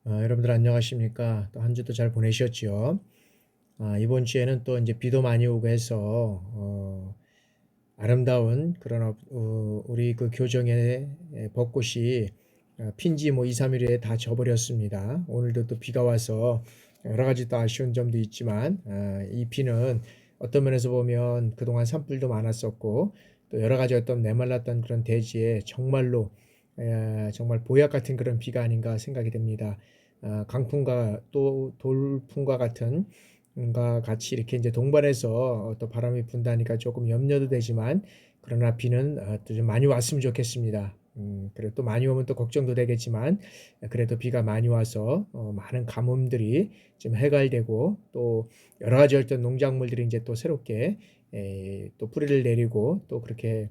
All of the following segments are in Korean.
여러분들 안녕하십니까? 또 한 주도 잘 보내셨지요? 이번 주에는 또 이제 비도 많이 오고 해서 아름다운 그런 우리 그 교정의 벚꽃이 핀지 뭐 2, 3일 후에 다 져버렸습니다. 오늘도 또 비가 와서 여러 가지 또 아쉬운 점도 있지만 이 비는 어떤 면에서 보면 그동안 산불도 많았었고 또 여러 가지 어떤 메말랐던 그런 대지에 정말로 정말 보약 같은 그런 비가 아닌가 생각이 됩니다. 강풍과 또 돌풍과 같은 가 같이 이렇게 이제 동반해서 또 바람이 분다니까 조금 염려도 되지만 그러나 비는 또 좀 많이 왔으면 좋겠습니다. 그래도 또 많이 오면 또 걱정도 되겠지만 그래도 비가 많이 와서 많은 가뭄들이 좀 해갈되고 또 여러 가지 어떤 농작물들이 이제 또 새롭게 또 뿌리를 내리고 또 그렇게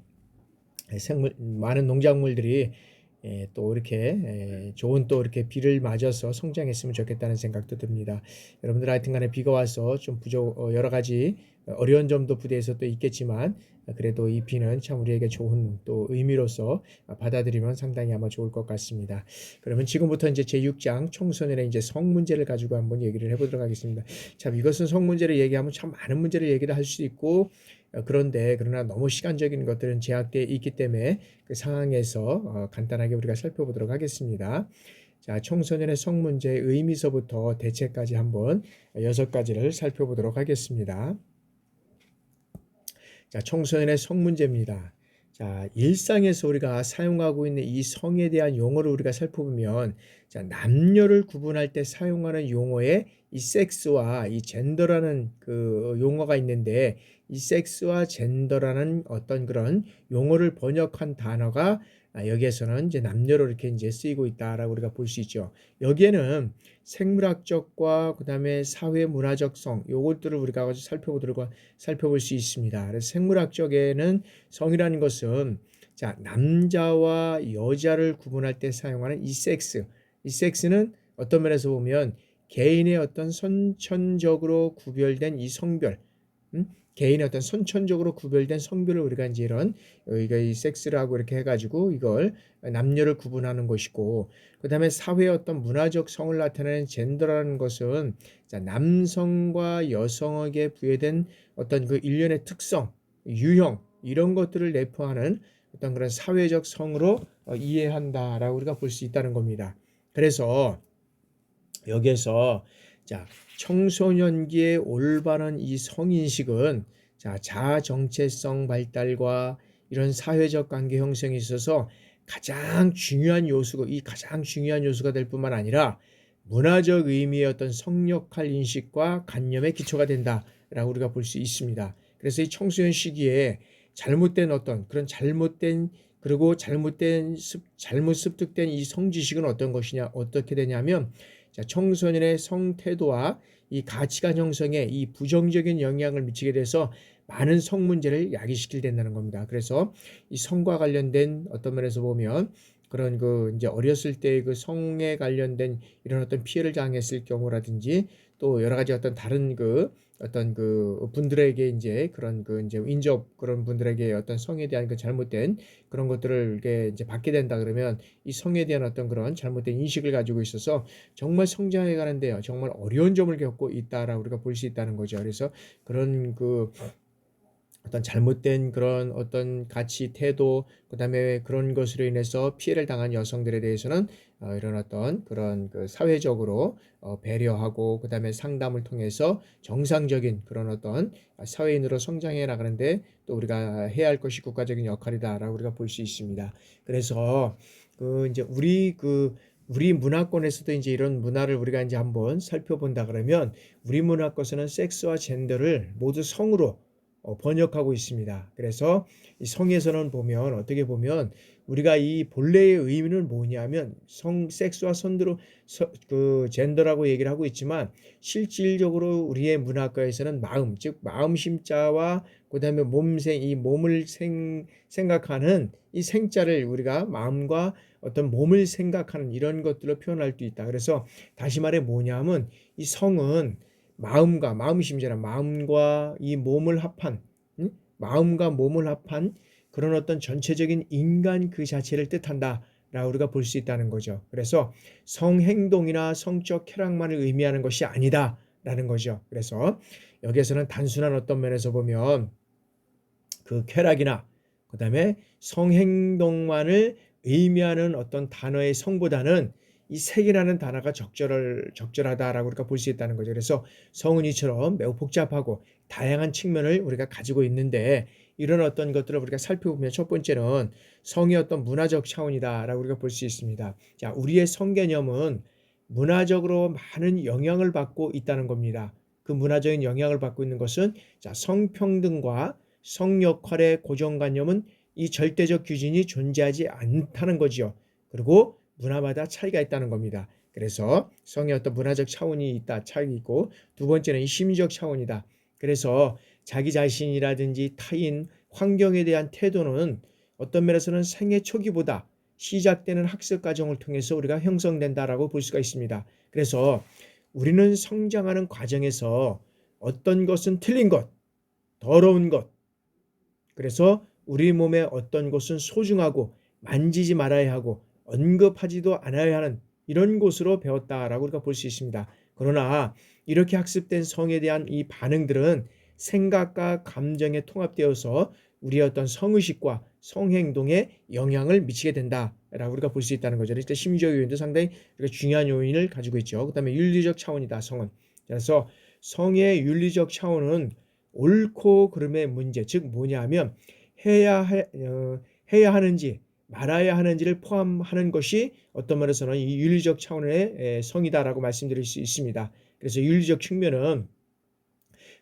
많은 농작물들이 또 이렇게 좋은 또 이렇게 비를 맞아서 성장했으면 좋겠다는 생각도 듭니다. 여러분들 하여튼 간에 비가 와서 좀 여러 가지 어려운 점도 부대에서 또 있겠지만 그래도 이 비는 참 우리에게 좋은 또 의미로서 받아들이면 상당히 아마 좋을 것 같습니다. 그러면 지금부터 이제 제6장 청소년의 이제 성 문제를 가지고 한번 얘기를 해보도록 하겠습니다. 참 이것은 성 문제를 얘기하면 참 많은 문제를 얘기를 할 수 있고 그러나 너무 시간적인 것들은 제약되어 있기 때문에 그 상황에서 간단하게 우리가 살펴보도록 하겠습니다. 자, 청소년의 성 문제의 의미서부터 대책까지 한번 6가지를 살펴보도록 하겠습니다. 자, 청소년의 성 문제입니다. 자, 일상에서 우리가 사용하고 있는 이 성에 대한 용어를 우리가 살펴보면 자, 남녀를 구분할 때 사용하는 용어에 이 섹스와 이 젠더라는 그 용어가 있는데 이 섹스와 젠더라는 어떤 그런 용어를 번역한 단어가 여기에서는 이제 남녀로 이렇게 이제 쓰이고 있다라고 우리가 볼 수 있죠. 여기에는 생물학적과 그다음에 사회 문화적 성 요것들을 우리가 아주 살펴볼 수 있습니다. 그래서 생물학적에는 성이라는 것은 자, 남자와 여자를 구분할 때 사용하는 이 섹스는 어떤 면에서 보면 개인의 어떤 선천적으로 구별된 이 성별, 개인의 어떤 선천적으로 구별된 성별을 우리가 이제 이거 이 섹스라고 이렇게 해가지고 이걸 남녀를 구분하는 것이고, 그 다음에 사회의 어떤 문화적 성을 나타내는 젠더라는 것은 자, 남성과 여성에게 부여된 어떤 그 일련의 특성, 유형 이런 것들을 내포하는 어떤 그런 사회적 성으로 이해한다라고 우리가 볼 수 있다는 겁니다. 그래서 여기에서 자, 청소년기의 올바른 이 성인식은 자, 자아 정체성 발달과 이런 사회적 관계 형성에 있어서 가장 중요한 요소가 될 뿐만 아니라 문화적 의미의 어떤 성역할 인식과 관념의 기초가 된다라고 우리가 볼 수 있습니다. 그래서 이 청소년 시기에 잘못된 어떤 그런 잘못 습득된 이 성지식은 어떻게 되냐면 자, 청소년의 성태도와 이 가치관 형성에 이 부정적인 영향을 미치게 돼서 많은 성 문제를 야기시키게 된다는 겁니다. 그래서 이 성과 관련된 어떤 면에서 보면 그런 그 이제 어렸을 때 그 성에 관련된 이런 어떤 피해를 당했을 경우라든지 또 여러 가지 어떤 다른 그 어떤 그 분들에게 이제 그런 그 이제 인접 그런 분들에게 어떤 성에 대한 그 잘못된 그런 것들을 이제 받게 된다 그러면 이 성에 대한 어떤 그런 잘못된 인식을 가지고 있어서 정말 성장해 가는데요. 정말 어려운 점을 겪고 있다라고 우리가 볼 수 있다는 거죠. 그래서 그런 그 어떤 잘못된 그런 어떤 가치, 태도, 그다음에 그런 것으로 인해서 피해를 당한 여성들에 대해서는 이런 어떤 그런 그 사회적으로 배려하고 그다음에 상담을 통해서 정상적인 그런 어떤 사회인으로 성장해 나가는데 또 우리가 해야 할 것이 국가적인 역할이다라고 우리가 볼 수 있습니다. 그래서 그 이제 우리 문화권에서도 이제 이런 문화를 우리가 이제 한번 살펴본다 그러면 우리 문화권에서는 섹스와 젠더를 모두 성으로 번역하고 있습니다. 그래서 이 성에서는 보면 어떻게 보면 우리가 이 본래의 의미는 뭐냐면 섹스와 그 젠더라고 얘기를 하고 있지만 실질적으로 우리의 문화과에서는 마음, 즉 마음심자와 그다음에 이 몸을 생각하는 이 생자를 우리가 마음과 어떤 몸을 생각하는 이런 것들로 표현할 수 있다. 그래서 다시 말해 뭐냐면 이 성은 마음과 이 몸을 합한 마음과 몸을 합한 그런 어떤 전체적인 인간 그 자체를 뜻한다 우리가 볼 수 있다는 거죠. 그래서 성행동이나 성적 쾌락만을 의미하는 것이 아니다라는 거죠. 그래서 여기에서는 단순한 어떤 면에서 보면 그 쾌락이나 그다음에 성행동만을 의미하는 어떤 단어의 성보다는 이 색이라는 단어가 적절하다라고 우리가 볼 수 있다는 거죠. 그래서 성은 이처럼 매우 복잡하고 다양한 측면을 우리가 가지고 있는데 이런 어떤 것들을 우리가 살펴보면 첫 번째는 성의 어떤 문화적 차원이다라고 우리가 볼 수 있습니다. 자, 우리의 성 개념은 문화적으로 많은 영향을 받고 있다는 겁니다. 그 문화적인 영향을 받고 있는 것은 자, 성평등과 성 역할의 고정관념은 이 절대적 규진이 존재하지 않다는 거지요. 그리고 문화마다 차이가 있다는 겁니다. 그래서 성의 어떤 문화적 차원이 있다, 차이가 있고 두 번째는 심리적 차원이다. 그래서 자기 자신이라든지 타인, 환경에 대한 태도는 어떤 면에서는 생애 초기보다 시작되는 학습 과정을 통해서 우리가 형성된다라고 볼 수가 있습니다. 그래서 우리는 성장하는 과정에서 어떤 것은 틀린 것, 더러운 것, 그래서 우리 몸에 어떤 것은 소중하고 만지지 말아야 하고 언급하지도 않아야 하는 이런 곳으로 배웠다라고 우리가 볼 수 있습니다. 그러나 이렇게 학습된 성에 대한 이 반응들은 생각과 감정에 통합되어서 우리의 어떤 성의식과 성행동에 영향을 미치게 된다라고 우리가 볼 수 있다는 거죠. 그러니까 심리적 요인도 상당히 중요한 요인을 가지고 있죠. 그 다음에 윤리적 차원이다, 성은. 그래서 성의 윤리적 차원은 옳고 그름의 문제, 즉 뭐냐면 해야 하는지 말아야 하는지를 포함하는 것이 어떤 면에서는 이 윤리적 차원의 성이다라고 말씀드릴 수 있습니다. 그래서 윤리적 측면은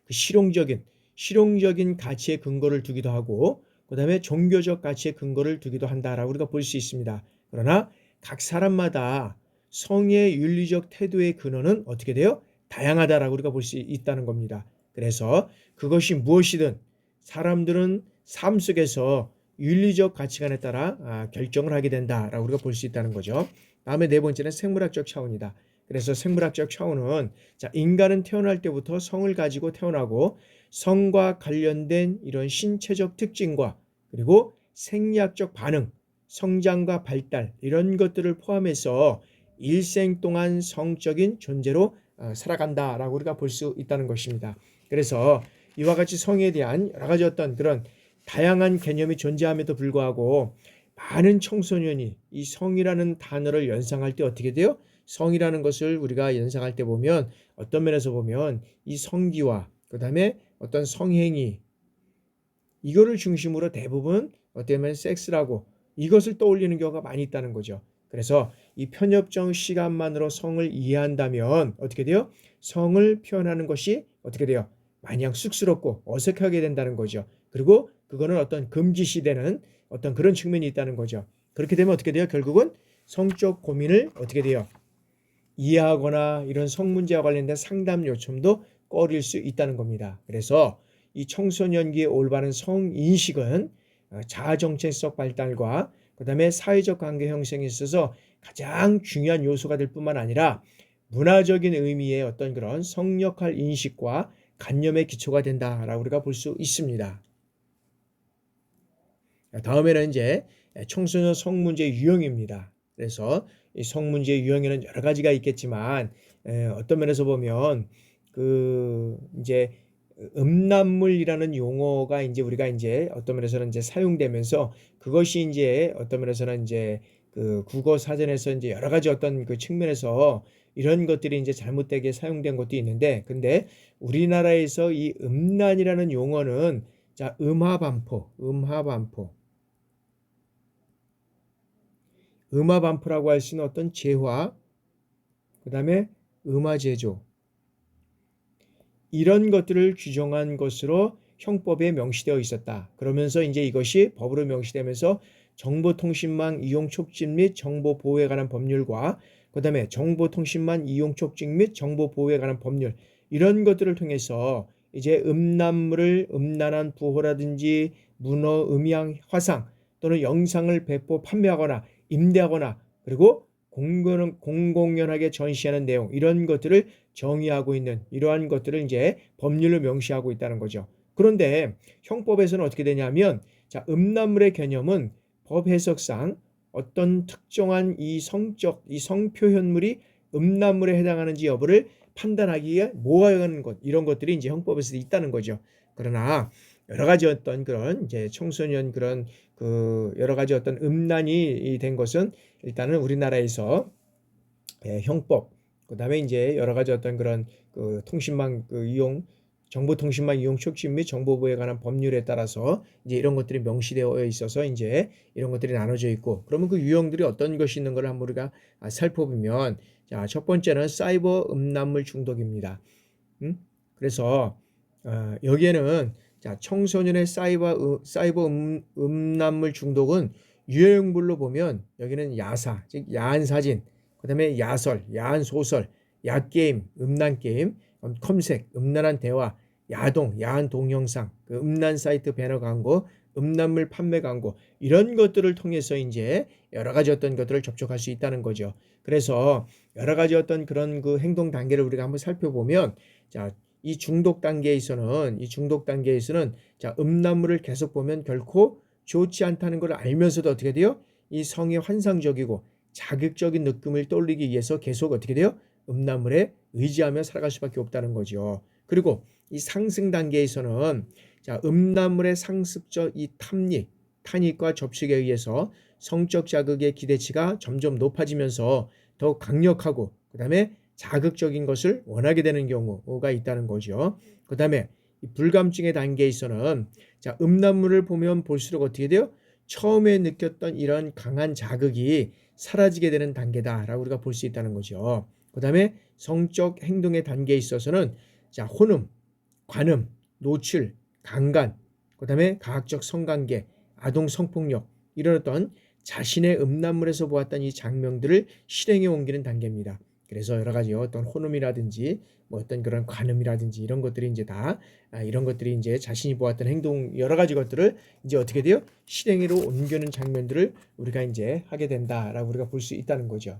그 실용적인 가치의 근거를 두기도 하고 그 다음에 종교적 가치의 근거를 두기도 한다라고 우리가 볼 수 있습니다. 그러나 각 사람마다 성의 윤리적 태도의 근원은 어떻게 돼요? 다양하다라고 우리가 볼 수 있다는 겁니다. 그래서 그것이 무엇이든 사람들은 삶 속에서 윤리적 가치관에 따라 결정을 하게 된다라고 우리가 볼 수 있다는 거죠. 다음에 네 번째는 생물학적 차원이다. 그래서 생물학적 차원은 자, 인간은 태어날 때부터 성을 가지고 태어나고 성과 관련된 이런 신체적 특징과 그리고 생리학적 반응, 성장과 발달 이런 것들을 포함해서 일생 동안 성적인 존재로 살아간다라고 우리가 볼 수 있다는 것입니다. 그래서 이와 같이 성에 대한 여러 가지 어떤 그런 다양한 개념이 존재함에도 불구하고 많은 청소년이 이 성이라는 단어를 연상할 때 어떻게 돼요? 성이라는 것을 우리가 연상할 때 보면 어떤 면에서 보면 이 성기와 그 다음에 어떤 성행위 이거를 중심으로 대부분 어떻게 보면 섹스라고 이것을 떠올리는 경우가 많이 있다는 거죠. 그래서 이 편협적 시간만으로 성을 이해한다면 어떻게 돼요? 성을 표현하는 것이 어떻게 돼요? 마냥 쑥스럽고 어색하게 된다는 거죠. 그리고 그거는 어떤 금기시되는 어떤 그런 측면이 있다는 거죠. 그렇게 되면 어떻게 돼요? 결국은 성적 고민을 어떻게 돼요? 이해하거나 이런 성 문제와 관련된 상담 요청도 꺼릴 수 있다는 겁니다. 그래서 이 청소년기의 올바른 성인식은 자아 정체성 발달과 그 다음에 사회적 관계 형성에 있어서 가장 중요한 요소가 될 뿐만 아니라 문화적인 의미의 어떤 그런 성역할 인식과 관념의 기초가 된다라고 우리가 볼 수 있습니다. 다음에는 이제 청소년 성문제 유형입니다. 그래서 이 성문제 유형에는 여러 가지가 있겠지만 어떤 면에서 보면 그 이제 음란물이라는 용어가 이제 우리가 이제 어떤 면에서는 이제 사용되면서 그것이 이제 어떤 면에서는 이제 그 국어 사전에서 이제 여러 가지 어떤 그 측면에서 이런 것들이 이제 잘못되게 사용된 것도 있는데 근데 우리나라에서 이 음란이라는 용어는 자, 음화반포라고 할 수 있는 어떤 재화, 그 다음에 음화제조 이런 것들을 규정한 것으로 형법에 명시되어 있었다. 그러면서 이제 이것이 법으로 명시되면서 정보통신망 이용 촉진 및 정보 보호에 관한 법률과 그 다음에 정보통신망 이용 촉진 및 정보 보호에 관한 법률 이런 것들을 통해서 이제 음란물을 음란한 부호라든지 문어, 음향, 화상 또는 영상을 배포, 판매하거나 임대하거나 그리고 공공연하게 전시하는 내용 이런 것들을 정의하고 있는 이러한 것들을 이제 법률로 명시하고 있다는 거죠. 그런데 형법에서는 어떻게 되냐면 자, 음란물의 개념은 법 해석상 어떤 특정한 이 성적, 이 성표현물이 음란물에 해당하는지 여부를 판단하기에 모호한 것, 이런 것들이 이제 형법에서 있다는 거죠. 그러나 여러 가지 어떤 그런 이제 청소년 그런 그 여러 가지 어떤 음란이 된 것은 일단은 우리나라에서 형법, 그다음에 이제 여러 가지 어떤 그런 그 통신망 그 이용, 정보통신망 이용 촉진 및 정보보호에 관한 법률에 따라서 이제 이런 것들이 명시되어 있어서 이제 이런 것들이 나눠져 있고, 그러면 그 유형들이 어떤 것이 있는 걸 한번 우리가 살펴보면, 자, 첫 번째는 사이버 음란물 중독입니다. 그래서 여기에는 자, 청소년의 사이버 음란물 중독은 유형별로 보면 여기는 야사, 즉 야한 사진, 그다음에 야설, 야한 소설, 야게임, 음란 게임, 컴색, 음란한 대화, 야동, 야한 동영상, 그 음란 사이트 배너 광고, 음란물 판매 광고, 이런 것들을 통해서 이제 여러 가지 어떤 것들을 접촉할 수 있다는 거죠. 그래서 여러 가지 어떤 그런 그 행동 단계를 우리가 한번 살펴보면, 자, 이 중독 단계에서는 자, 음란물을 계속 보면 결코 좋지 않다는 걸 알면서도 어떻게 돼요? 이 성이 환상적이고 자극적인 느낌을 떠올리기 위해서 계속 어떻게 돼요? 음란물에 의지하며 살아갈 수밖에 없다는 거죠. 그리고 이 상승 단계에서는 자, 음란물의 상습적 이 탄닉과 접촉에 의해서 성적 자극의 기대치가 점점 높아지면서 더 강력하고, 그 다음에 자극적인 것을 원하게 되는 경우가 있다는 거죠. 그 다음에 불감증의 단계에서는 자, 음란물을 보면 볼수록 어떻게 돼요? 처음에 느꼈던 이런 강한 자극이 사라지게 되는 단계다라고 우리가 볼 수 있다는 거죠. 그 다음에 성적 행동의 단계에 있어서는 자, 혼음, 관음, 노출, 강간, 그 다음에 가학적 성관계, 아동 성폭력, 이런 어떤 자신의 음란물에서 보았던 이 장면들을 실행에 옮기는 단계입니다. 그래서 여러 가지 어떤 혼음이라든지 뭐 어떤 그런 관음이라든지 이런 것들이 이제 다 이런 것들이 이제 자신이 보았던 행동 여러 가지 것들을 이제 어떻게 돼요? 실행으로 옮기는 장면들을 우리가 이제 하게 된다라고 우리가 볼 수 있다는 거죠.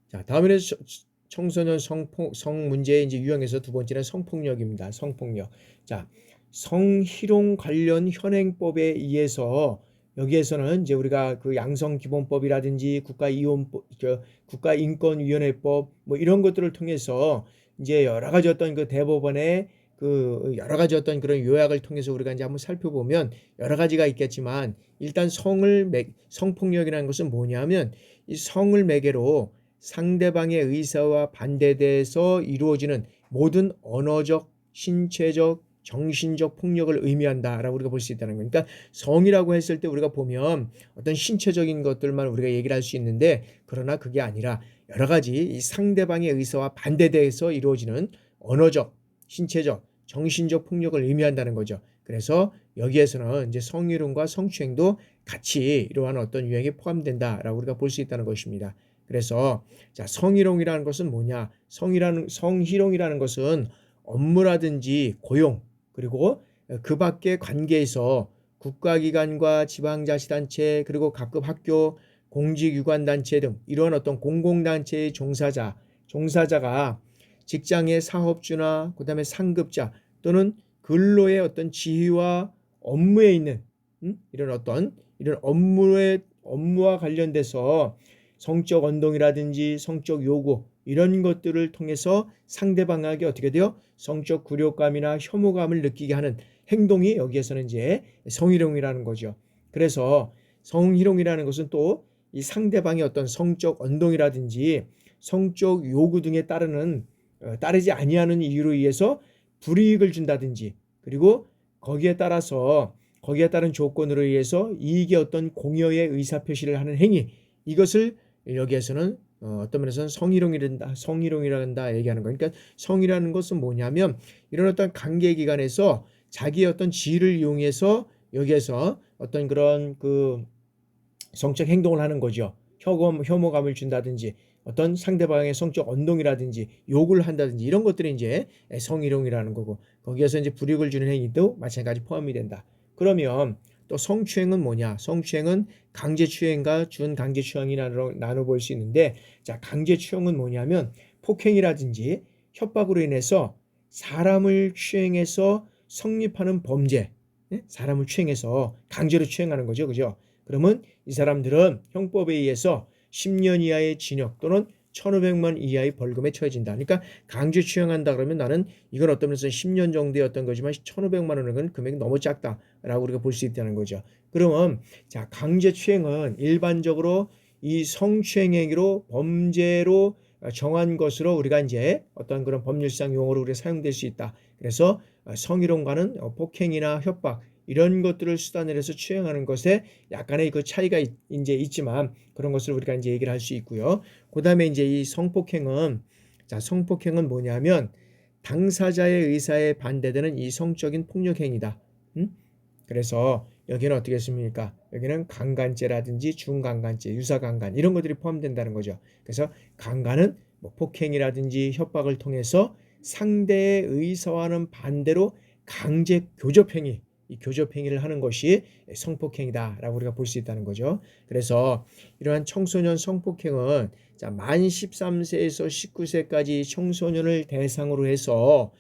자, 다음에는 청소년 성 문제의 이제 유형에서 두 번째는 성폭력입니다. 성폭력. 자, 성희롱 관련 현행법에 의해서 여기에서는 이제 우리가 그 양성기본법이라든지 국가인권위원회법 뭐 이런 것들을 통해서 이제 여러 가지 어떤 그 대법원의 그 여러 가지 어떤 그런 요약을 통해서 우리가 이제 한번 살펴보면 여러 가지가 있겠지만, 일단 성폭력이라는 것은 뭐냐면 이 성을 매개로 상대방의 의사와 반대돼서 이루어지는 모든 언어적, 신체적, 정신적 폭력을 의미한다라고 우리가 볼 수 있다는 거니까, 그러니까 성이라고 했을 때 우리가 보면 어떤 신체적인 것들만 우리가 얘기를 할 수 있는데, 그러나 그게 아니라 여러 가지 이 상대방의 의사와 반대돼서 이루어지는 언어적, 신체적, 정신적 폭력을 의미한다는 거죠. 그래서 여기에서는 이제 성희롱과 성추행도 같이 이러한 어떤 유형에 포함된다라고 우리가 볼 수 있다는 것입니다. 그래서 자, 성희롱이라는 것은 뭐냐? 성희롱이라는 것은 업무라든지 고용, 그리고 그 밖의 관계에서 국가기관과 지방자치단체, 그리고 각급 학교, 공직유관단체 등 이러한 어떤 공공단체의 종사자가 직장의 사업주나 그다음에 상급자 또는 근로의 어떤 지휘와 업무에 있는 이런 업무와 관련돼서 성적 언동이라든지 성적 요구 이런 것들을 통해서 상대방에게 어떻게 돼요? 성적 굴욕감이나 혐오감을 느끼게 하는 행동이 여기에서는 이제 성희롱이라는 거죠. 그래서 성희롱이라는 것은 또 이 상대방의 어떤 성적 언동이라든지 성적 요구 등에 따르지 아니하는 이유로 의해서 불이익을 준다든지, 그리고 거기에 따른 조건으로 의해서 이익의 어떤 공여의 의사표시를 하는 행위, 이것을 여기에서는 어떤 면에서는 성희롱이란다 얘기하는 거예요. 그러니까 성이라는 것은 뭐냐면 이런 어떤 관계기관에서 자기의 어떤 지위를 이용해서 여기에서 어떤 그런 그 성적 행동을 하는 거죠. 혐오감을 준다든지 어떤 상대방의 성적 언동이라든지 욕을 한다든지 이런 것들이 이제 성희롱이라는 거고, 거기에서 이제 불이익을 주는 행위도 마찬가지 포함이 된다. 그러면 또 성추행은 뭐냐? 성추행은 강제추행과 준강제추행이라고 나눠볼 수 있는데, 자, 강제추행은 뭐냐면 폭행이라든지 협박으로 인해서 사람을 추행해서 성립하는 범죄, 예? 사람을 추행해서 강제로 추행하는 거죠. 그죠? 그러면 이 사람들은 형법에 의해서 10년 이하의 징역 또는 1,500만 이하의 벌금에 처해진다. 그러니까 강제 추행한다 그러면 나는 이건 어떤 면에서 10년 정도였던 거지만 1,500만 원은 금액이 너무 작다라고 우리가 볼 수 있다는 거죠. 그러면 자, 강제 추행은 일반적으로 이 성추행 행위로 범죄로 정한 것으로 우리가 이제 어떤 그런 법률상 용어로 우리가 사용될 수 있다. 그래서 성희롱과는 폭행이나 협박 이런 것들을 수단으로 해서 추행하는 것에 약간의 그 차이가 이제 있지만 그런 것을 우리가 이제 얘기를 할 수 있고요. 그다음에 이제 이 성폭행은 자, 성폭행은 뭐냐면 당사자의 의사에 반대되는 이 성적인 폭력 행위다. 그래서 여기는 어떻게 했습니까? 여기는 강간죄라든지 중강간죄, 유사강간 이런 것들이 포함된다는 거죠. 그래서 강간은 뭐 폭행이라든지 협박을 통해서 상대의 의사와는 반대로 강제 교접행위, 이 교접행위를 하는 것이 성폭행이다라고 우리가 볼 수 있다는 거죠. 그래서 이러한 청소년 성폭행은 자, 만 13세에서 19세까지 청소년을 대상으로 해서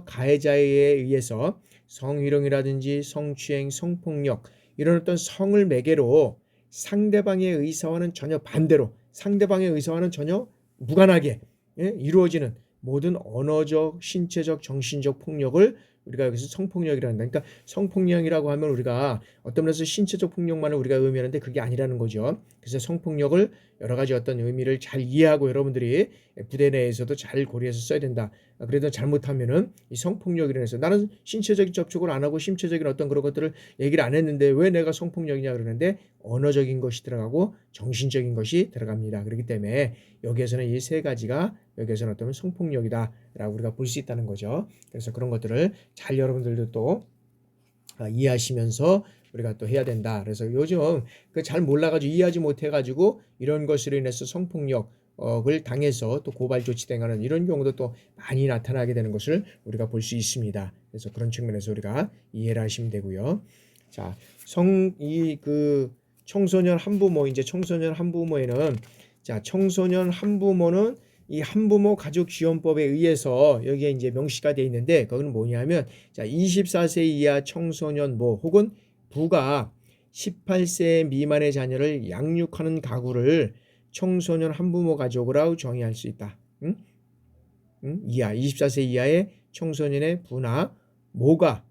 가해자에 의해서 성희롱이라든지 성추행, 성폭력 이런 어떤 성을 매개로 상대방의 의사와는 전혀 반대로 상대방의 의사와는 전혀 무관하게 이루어지는 모든 언어적, 신체적, 정신적 폭력을 우리가 여기서 성폭력이라고 한다. 그러니까 성폭력이라고 하면 우리가 어떤 면에서 신체적 폭력만을 우리가 의미하는데 그게 아니라는 거죠. 그래서 성폭력을 여러 가지 어떤 의미를 잘 이해하고 여러분들이 부대 내에서도 잘 고려해서 써야 된다. 그래도 잘못하면은 이 성폭력이라 해서 나는 신체적인 접촉을 안 하고 신체적인 어떤 그런 것들을 얘기를 안 했는데 왜 내가 성폭력이냐 그러는데 언어적인 것이 들어가고 정신적인 것이 들어갑니다. 그렇기 때문에 여기에서는 이 세 가지가 여기에서는 어떤 성폭력이다라고 우리가 볼 수 있다는 거죠. 그래서 그런 것들을 잘 여러분들도 또 이해하시면서 우리가 또 해야 된다. 그래서 요즘 그 잘 몰라가지고 이해하지 못해가지고 이런 것으로 인해서 성폭력을 당해서 또 고발 조치당하는 이런 경우도 또 많이 나타나게 되는 것을 우리가 볼 수 있습니다. 그래서 그런 측면에서 우리가 이해를 하시면 되고요. 자, 청소년 한부모 이제 청소년 한부모에는 자, 청소년 한부모는 이 한부모 가족지원법에 의해서 여기에 이제 명시가 되어 있는데 그건 뭐냐면 자, 24세 이하 청소년 모 혹은 부가 18세 미만의 자녀를 양육하는 가구를 청소년 한부모 가족으로 정의할 수 있다. 이하 24세 이하의 청소년의 부나 모가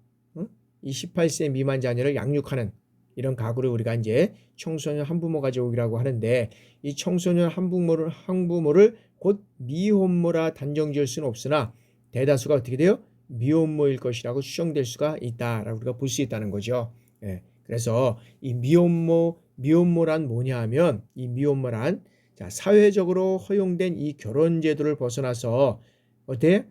이 18세 미만 자녀를 양육하는 이런 가구를 우리가 이제 청소년 한부모 가족이라고 하는데 이 청소년 한부모를 곧 미혼모라 단정지을 수는 없으나 대다수가 어떻게 돼요? 미혼모일 것이라고 추정될 수가 있다라고 우리가 볼 수 있다는 거죠. 예, 그래서 이 미혼모란 뭐냐 하면 이 미혼모란 자, 사회적으로 허용된 이 결혼 제도를 벗어나서 어때?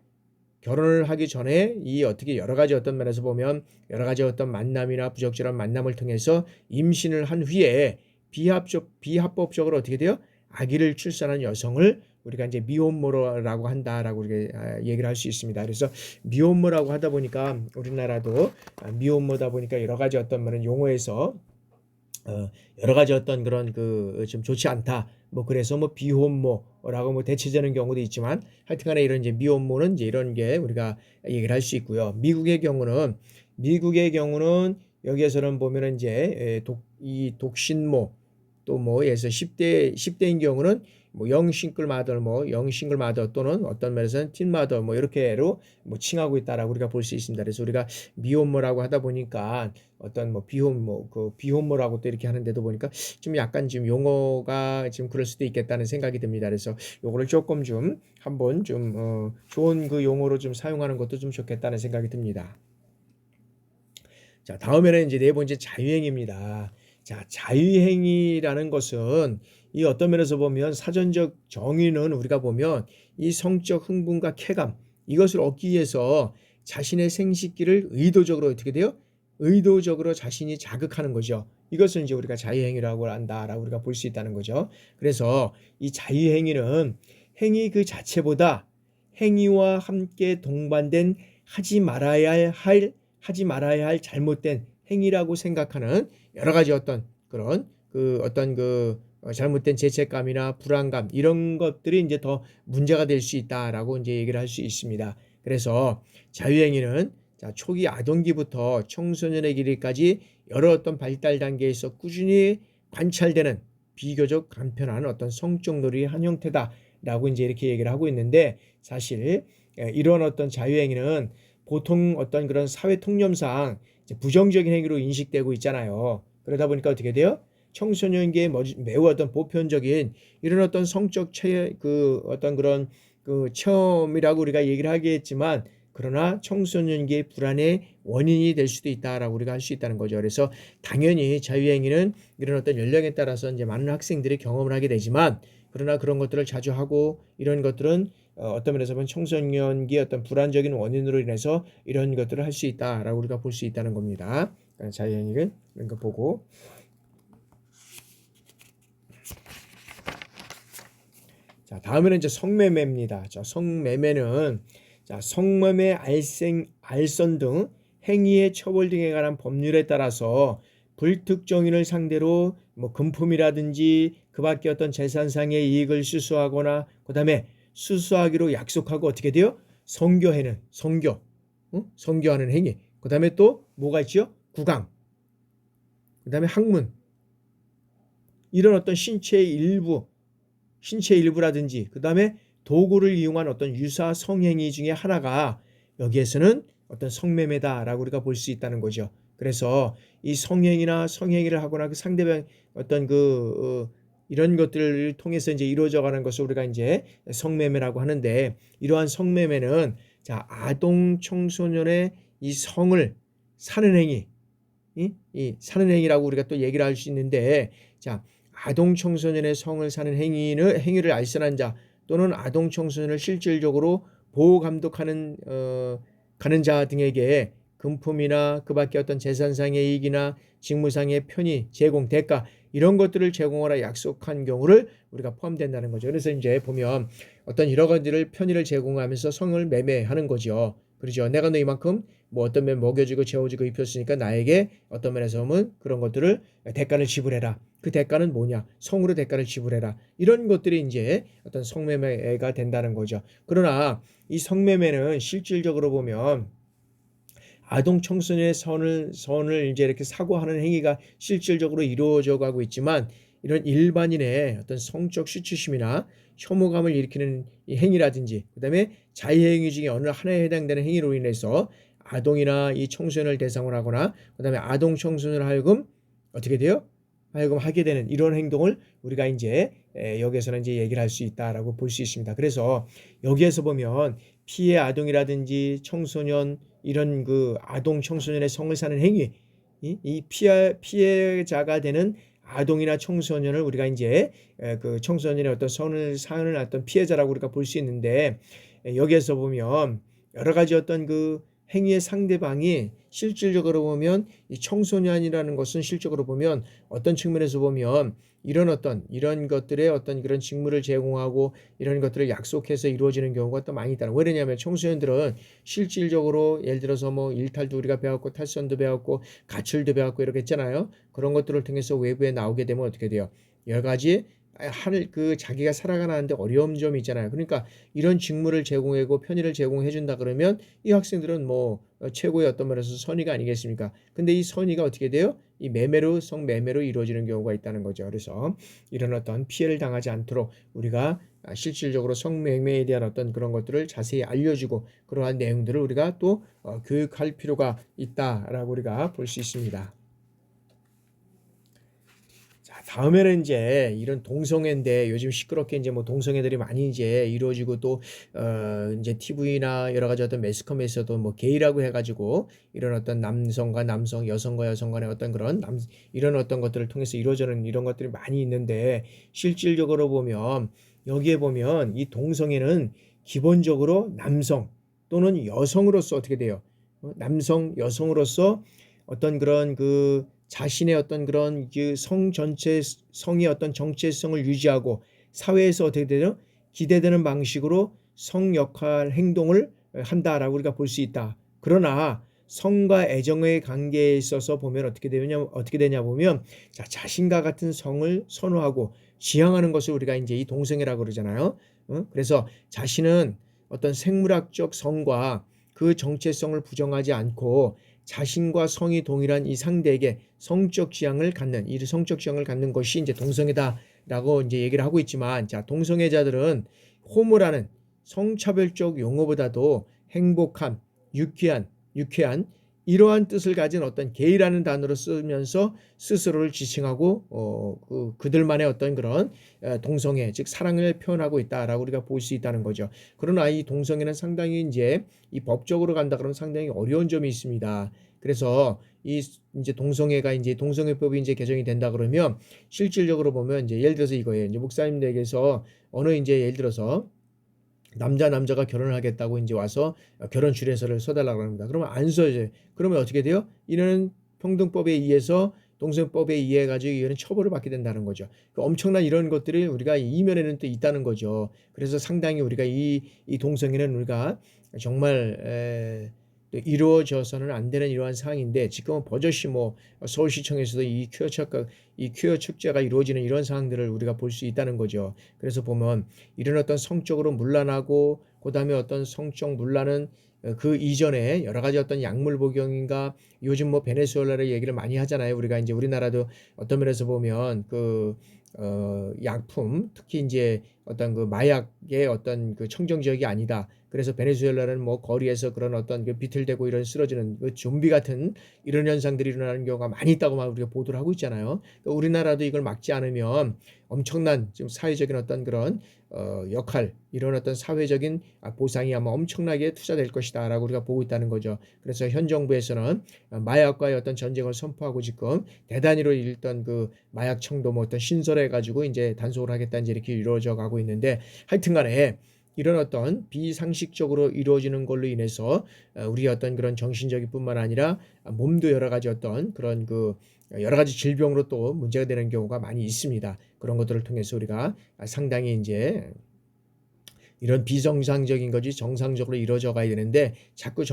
결혼을 하기 전에 이 어떻게 여러 가지 어떤 면에서 보면 여러 가지 어떤 만남이나 부적절한 만남을 통해서 임신을 한 후에 비합법적으로 어떻게 돼요? 아기를 출산한 여성을 우리가 이제 미혼모라고 한다라고 우리가 얘기를 할 수 있습니다. 그래서 미혼모라고 하다 보니까 우리나라도 미혼모다 보니까 여러 가지 어떤 말은 용어에서 여러 가지 어떤 그런 좀 좋지 않다. 뭐 그래서 뭐 비혼모라고 뭐 대체되는 경우도 있지만 하여튼간에 이런 이제 미혼모는 이제 이런 게 우리가 얘기를 할 수 있고요. 미국의 경우는 여기에서는 보면은 이제 독신모 또 뭐에서 10대인 경우는 뭐 영싱글 마더 또는 어떤 면에서는 틴마더 뭐 이렇게로 뭐 칭하고 있다라고 우리가 볼 수 있습니다. 그래서 우리가 미혼모라고 하다 보니까 어떤 뭐 비혼모라고 또 이렇게 하는데도 보니까 좀 약간 지금 용어가 지금 그럴 수도 있겠다는 생각이 듭니다. 그래서 요거를 조금 좀 한번 좀 좋은 그 용어로 좀 사용하는 것도 좀 좋겠다는 생각이 듭니다. 자, 다음에는 이제 네 번째 자유행위입니다. 자, 자유행위라는 것은 이 어떤 면에서 보면 사전적 정의는 우리가 보면 이 성적 흥분과 쾌감 이것을 얻기 위해서 자신의 생식기를 의도적으로 어떻게 돼요? 의도적으로 자신이 자극하는 거죠. 이것을 이제 우리가 자유행위라고 한다라고 우리가 볼 수 있다는 거죠. 그래서 이 자유행위는 행위 그 자체보다 행위와 함께 동반된 하지 말아야 할 잘못된 행위라고 생각하는 여러 가지 어떤 그런 잘못된 죄책감이나 불안감 이런 것들이 이제 더 문제가 될 수 있다라고 이제 얘기를 할 수 있습니다. 그래서 자유행위는 자, 초기 아동기부터 청소년의 길이까지 여러 어떤 발달 단계에서 꾸준히 관찰되는 비교적 간편한 어떤 성적 놀이의 한 형태다라고 이제 이렇게 얘기를 하고 있는데, 사실 이런 어떤 자유행위는 보통 어떤 그런 사회 통념상 부정적인 행위로 인식되고 있잖아요. 그러다 보니까 어떻게 돼요? 청소년기에 매우 어떤 보편적인 이런 어떤 성적 어떤 그런 그 체험이라고 우리가 얘기를 하겠지만, 그러나 청소년기의 불안의 원인이 될 수도 있다라고 우리가 할 수 있다는 거죠. 그래서 당연히 자유행위는 이런 어떤 연령에 따라서 이제 많은 학생들이 경험을 하게 되지만, 그러나 그런 것들을 자주 하고 이런 것들은 어떤 면에서 보면 청소년기의 어떤 불안적인 원인으로 인해서 이런 것들을 할 수 있다라고 우리가 볼 수 있다는 겁니다. 자유행위를 이런 거 보고, 자, 다음에는 이제 성매매입니다. 자, 성매매는 자, 성매매, 알선 등 행위의 처벌 등에 관한 법률에 따라서 불특정인을 상대로 뭐 금품이라든지 그밖에 어떤 재산상의 이익을 수수하거나, 그다음에 수수하기로 약속하고 어떻게 돼요? 성교하는 행위. 그다음에 또 뭐가 있죠? 구강. 그다음에 학문. 이런 어떤 신체 일부라든지 그다음에 도구를 이용한 어떤 유사 성행위 중에 하나가 여기에서는 어떤 성매매다라고 우리가 볼 수 있다는 거죠. 그래서 이 성행위나 성행위를 하거나 그 상대방 어떤 이런 것들을 통해서 이제 이루어져가는 것을 우리가 이제 성매매라고 하는데, 이러한 성매매는 자, 아동 청소년의 이 성을 사는 행위, 이 사는 행위라고 우리가 또 얘기를 할 수 있는데, 자, 아동 청소년의 성을 사는 행위를 알선한 자 또는 아동 청소년을 실질적으로 보호 감독하는 가는 자 등에게 금품이나 그밖에 어떤 재산상의 이익이나 직무상의 편의, 제공, 대가 이런 것들을 제공하라 약속한 경우를 우리가 포함된다는 거죠. 그래서 이제 보면 어떤 여러 가지를 편의를 제공하면서 성을 매매하는 거죠. 그렇죠. 내가 너 이만큼 뭐 어떤 면 먹여주고 재워주고 입혔으니까 나에게 어떤 면에서 보면 그런 것들을 대가를 지불해라. 그 대가는 뭐냐? 성으로 대가를 지불해라. 이런 것들이 이제 어떤 성매매가 된다는 거죠. 그러나 이 성매매는 실질적으로 보면 아동 청소년의 선을 이제 이렇게 사고하는 행위가 실질적으로 이루어져 가고 있지만, 이런 일반인의 어떤 성적 수치심이나 혐오감을 일으키는 이 행위라든지 그다음에 자유행위 중에 어느 하나에 해당되는 행위로 인해서 아동이나 이 청소년을 대상으로 하거나 그다음에 아동 청소년을 하여금 어떻게 돼요? 하여금 하게 되는 이런 행동을 우리가 이제 여기에서는 이제 얘기를 할 수 있다라고 볼 수 있습니다. 그래서 여기에서 보면 피해 아동이라든지 청소년 이런 그 아동 청소년의 성을 사는 행위, 이 피해자가 되는 아동이나 청소년을 우리가 이제 그 청소년의 어떤 성을 사는 어떤 피해자라고 우리가 볼 수 있는데, 여기에서 보면 여러 가지 어떤 그 행위의 상대방이 실질적으로 보면 이 청소년이라는 것은 실적으로 보면 어떤 측면에서 보면 이런 것들의 어떤 그런 직무를 제공하고 이런 것들을 약속해서 이루어지는 경우가 또 많이 있다. 왜 그러냐면 청소년들은 실질적으로 예를 들어서 뭐 일탈도 우리가 배웠고 탈선도 배웠고 가출도 배웠고 이렇게 했잖아요. 그런 것들을 통해서 외부에 나오게 되면 어떻게 돼요? 여러 가지 자기가 살아가는데 어려운 점이 있잖아요. 그러니까 이런 직무를 제공하고 편의를 제공해 준다 그러면 이 학생들은 뭐 최고의 어떤 면에서 선의가 아니겠습니까? 근데 이 선의가 어떻게 돼요? 이 성매매로 이루어지는 경우가 있다는 거죠. 그래서 이런 어떤 피해를 당하지 않도록 우리가 실질적으로 성매매에 대한 어떤 그런 것들을 자세히 알려주고 그러한 내용들을 우리가 또 교육할 필요가 있다라고 우리가 볼 수 있습니다. 다음에는 이제 이런 동성애인데, 요즘 시끄럽게 이제 뭐 동성애들이 많이 이제 이루어지고 또 이제 TV나 여러 가지 어떤 매스컴에서도 뭐 게이라고 해가지고 이런 어떤 남성과 남성, 여성과 여성 간의 어떤 그런 이런 어떤 것들을 통해서 이루어지는 이런 것들이 많이 있는데, 실질적으로 보면 여기에 보면 이 동성애는 기본적으로 남성 또는 여성으로서 어떻게 돼요? 남성, 여성으로서 어떤 그런 그 자신의 어떤 그런 그 성의 어떤 정체성을 유지하고 사회에서 어떻게 되죠? 기대되는 방식으로 성 역할 행동을 한다라고 우리가 볼 수 있다. 그러나 성과 애정의 관계에 있어서 보면 어떻게 되냐 보면 자신과 같은 성을 선호하고 지향하는 것을 우리가 이제 이 동성애라고 그러잖아요. 그래서 자신은 어떤 생물학적 성과 그 정체성을 부정하지 않고 자신과 성이 동일한 이 상대에게 성적 지향을 갖는 이 성적 지향을 갖는 것이 이제 동성애다라고 이제 얘기를 하고 있지만, 자, 동성애자들은 호모라는 성차별적 용어보다도 행복한, 유쾌한 이러한 뜻을 가진 어떤 게이라는 단어를 쓰면서 스스로를 지칭하고 그들만의 어떤 그런 동성애, 즉 사랑을 표현하고 있다라고 우리가 볼 수 있다는 거죠. 그러나 이 동성애는 상당히 이제 이 법적으로 간다 그러면 상당히 어려운 점이 있습니다. 그래서 이 이제 동성애가 이제 동성애법이 이제 개정이 된다 그러면 실질적으로 보면 이제 예를 들어서 이거예요. 이제 목사님들에게서 어느 이제 예를 들어서 남자가 결혼을 하겠다고 이제 와서 결혼 주례서를 써달라고 합니다. 그러면 안 써요. 그러면 어떻게 돼요? 이는 평등법에 의해서 동성법에 의해 가지고 이거는 처벌을 받게 된다는 거죠. 엄청난 이런 것들이 우리가 이면에는 또 있다는 거죠. 그래서 상당히 우리가 이 동성애는 우리가 정말 또 이루어져서는 안 되는 이러한 상황인데, 지금은 버젓이 뭐 서울시청에서도 이 퀴어 축제가 이루어지는 이런 상황들을 우리가 볼 수 있다는 거죠. 그래서 보면 이런 어떤 성적으로 문란하고 그다음에 어떤 성적 문란은 그 이전에 여러 가지 어떤 약물 복용인가, 요즘 뭐 베네수엘라를 얘기를 많이 하잖아요. 우리가 이제 우리나라도 어떤 면에서 보면 약품, 특히 이제 어떤 그 마약의 어떤 그 청정 지역이 아니다. 그래서 베네수엘라는 뭐 거리에서 그런 어떤 그 비틀대고 이런 쓰러지는 그 좀비 같은 이런 현상들이 일어나는 경우가 많이 있다고 막 우리가 보도를 하고 있잖아요. 그러니까 우리나라도 이걸 막지 않으면 엄청난 지금 사회적인 어떤 그런 역할, 이런 어떤 사회적인 보상이 아마 엄청나게 투자될 것이다라고 우리가 보고 있다는 거죠. 그래서 현 정부에서는 마약과의 어떤 전쟁을 선포하고 지금 대단위로 일단 그 마약 청도 뭐 어떤 신설해 가지고 이제 단속을 하겠다 이제 이렇게 이루어져 가고 있는데, 하여튼간에 이런 어떤 비상식적으로 이루어지는 걸로 인해서 우리 어떤 그런 정신적인 뿐만 아니라 몸도 여러 가지 어떤 그런 그 여러 가지 질병으로 또 문제가 되는 경우가 많이 있습니다. 그런 것들을 통해서 우리가 상당히 이제 이런 비정상적인 것이 정상적으로 이루어져 가야 되는데, 자꾸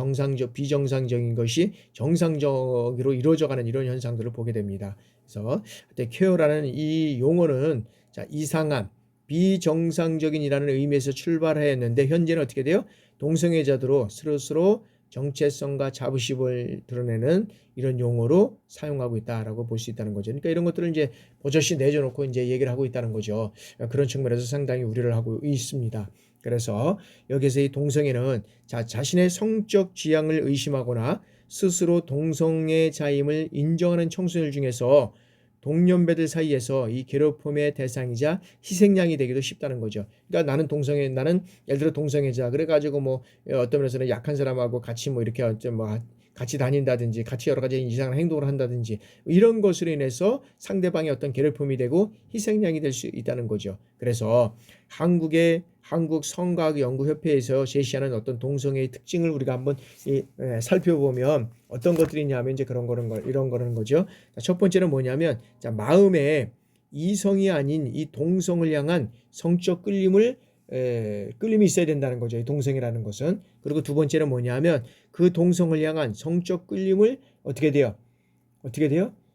비정상적인 것이 정상적으로 이루어져가는 이런 현상들을 보게 됩니다. 그래서 퀘어라는 이 용어는 자, 이상한, 비정상적인이라는 의미에서 출발하였는데, 현재는 어떻게 돼요? 동성애자들로 스스로 정체성과 자부심을 드러내는 이런 용어로 사용하고 있다라고 볼 수 있다는 거죠. 그러니까 이런 것들을 이제 버젓이 내줘놓고 이제 얘기를 하고 있다는 거죠. 그런 측면에서 상당히 우려를 하고 있습니다. 그래서 여기서 이 동성애는 자신의 성적 지향을 의심하거나 스스로 동성애자임을 인정하는 청소년 중에서 동년배들 사이에서 이 괴롭힘의 대상이자 희생양이 되기도 쉽다는 거죠. 그러니까 나는 예를 들어 동성애자 그래가지고 뭐 어떤 면에서는 약한 사람하고 같이 뭐 이렇게 뭐 같이 다닌다든지 같이 여러 가지 이상한 행동을 한다든지 이런 것으로 인해서 상대방의 어떤 괴롭힘이 되고 희생양이 될 수 있다는 거죠. 그래서 한국 성과학연구협회에서 제시하는 어떤 동성애의 특징을 우리가 한번 살펴보면 어떤 것들이 있냐면 이제 이런 거는 거죠. 첫 번째는 뭐냐면 마음에 이성이 아닌 이 동성을 향한 성적 끌림이 있어야 된다는 거죠. 이 동성이라는 것은. 그리고 두 번째는 뭐냐면 그 동성을 향한 성적 끌림을 어떻게 돼요?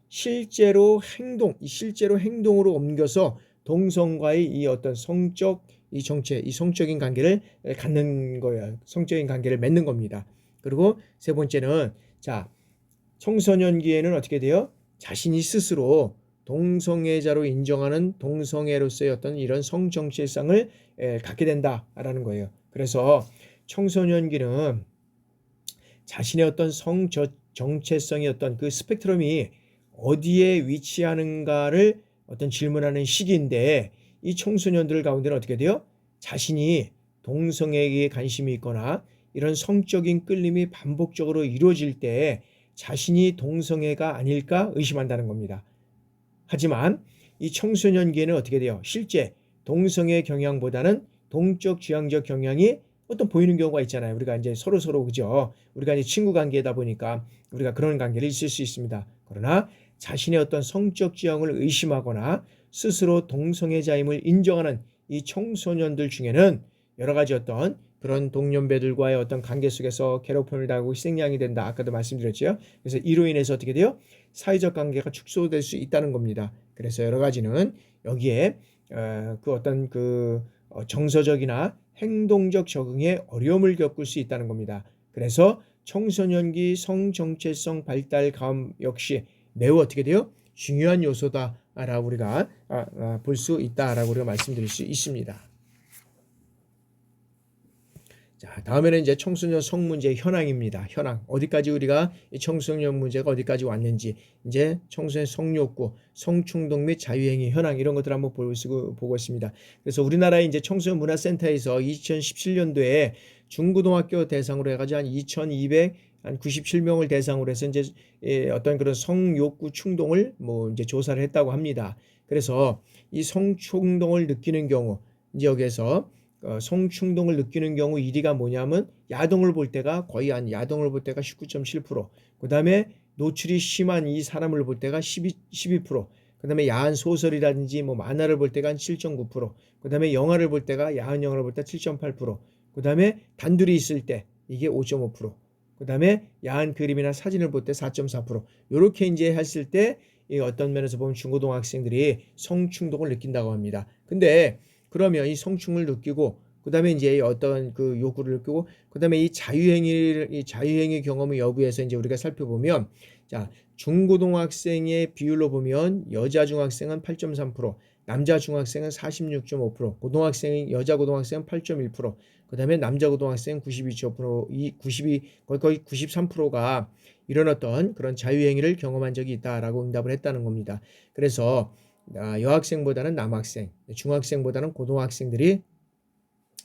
실제로 행동으로 옮겨서 동성과의 이 어떤 이 성적인 관계를 갖는 거예요. 성적인 관계를 맺는 겁니다. 그리고 세 번째는 청소년기에는 어떻게 돼요? 자신이 스스로 동성애자로 인정하는 동성애로서의 어떤 이런 성 정체성을 갖게 된다라는 거예요. 그래서 청소년기는 자신의 어떤 성 정체성의 어떤 그 스펙트럼이 어디에 위치하는가를 어떤 질문하는 시기인데, 이 청소년들 가운데는 어떻게 돼요? 자신이 동성애에 관심이 있거나 이런 성적인 끌림이 반복적으로 이루어질 때 자신이 동성애가 아닐까 의심한다는 겁니다. 하지만 이 청소년기에는 어떻게 돼요? 실제 동성애 경향보다는 동적 지향적 경향이 어떤 보이는 경우가 있잖아요. 우리가 이제 서로 그죠? 우리가 이제 친구 관계다 보니까 우리가 그런 관계를 있을 수 있습니다. 그러나 자신의 어떤 성적 지향을 의심하거나 스스로 동성애자임을 인정하는 이 청소년들 중에는 여러 가지 어떤 그런 동년배들과의 어떤 관계 속에서 괴롭힘을 당하고 희생양이 된다. 아까도 말씀드렸죠. 그래서 이로 인해서 어떻게 돼요? 사회적 관계가 축소될 수 있다는 겁니다. 그래서 여러 가지는 여기에 그 어떤 정서적이나 행동적 적응에 어려움을 겪을 수 있다는 겁니다. 그래서 청소년기 성정체성 발달 감 역시 매우 어떻게 돼요? 중요한 요소다라고 우리가 볼 수 있다라고 우리가 말씀드릴 수 있습니다. 자, 다음에는 이제 청소년 성 문제 현황입니다. 현황. 어디까지 우리가 이 청소년 문제가 어디까지 왔는지, 이제 청소년 성욕구, 성충동 및 자유행위 현황 이런 것들 한번 보고 있습니다. 그래서 우리나라의 이제 청소년 문화센터에서 2017년도에 중고등학교 대상으로 해가지고 한 2,297명을 대상으로 해서 이제 어떤 그런 성욕구 충동을 뭐 이제 조사를 했다고 합니다. 그래서 이 성충동을 느끼는 경우, 이제 여기에서 성충동을 느끼는 경우 1위가 뭐냐면 야동을 볼 때가 거의 야동을 볼 때가 19.7%, 그 다음에 노출이 심한 이 사람을 볼 때가 12%, 그 다음에 야한 소설이라든지 뭐 만화를 볼 때가 한 7.9%, 그 다음에 영화를 볼 때가 야한 영화를 볼 때 7.8%, 그 다음에 단둘이 있을 때 이게 5.5%, 그 다음에 야한 그림이나 사진을 볼 때 4.4%, 이렇게 이제 했을 때 어떤 면에서 보면 중고등학생들이 성충동을 느낀다고 합니다. 근데 그러면 이 성충을 느끼고 그 다음에 이제 어떤 그 욕구를 느끼고 그 다음에 이 자유행위 경험의 여부에서 이제 우리가 살펴보면, 자, 중고등학생의 비율로 보면 여자 중학생은 8.3%, 남자 중학생은 46.5%, 여자 고등학생은 8.1%, 그 다음에 남자 고등학생은 92.5%, 거의 93%가 이런 어떤 그런 자유행위를 경험한 적이 있다라고 응답을 했다는 겁니다. 그래서 여학생보다는 남학생, 중학생보다는 고등학생들이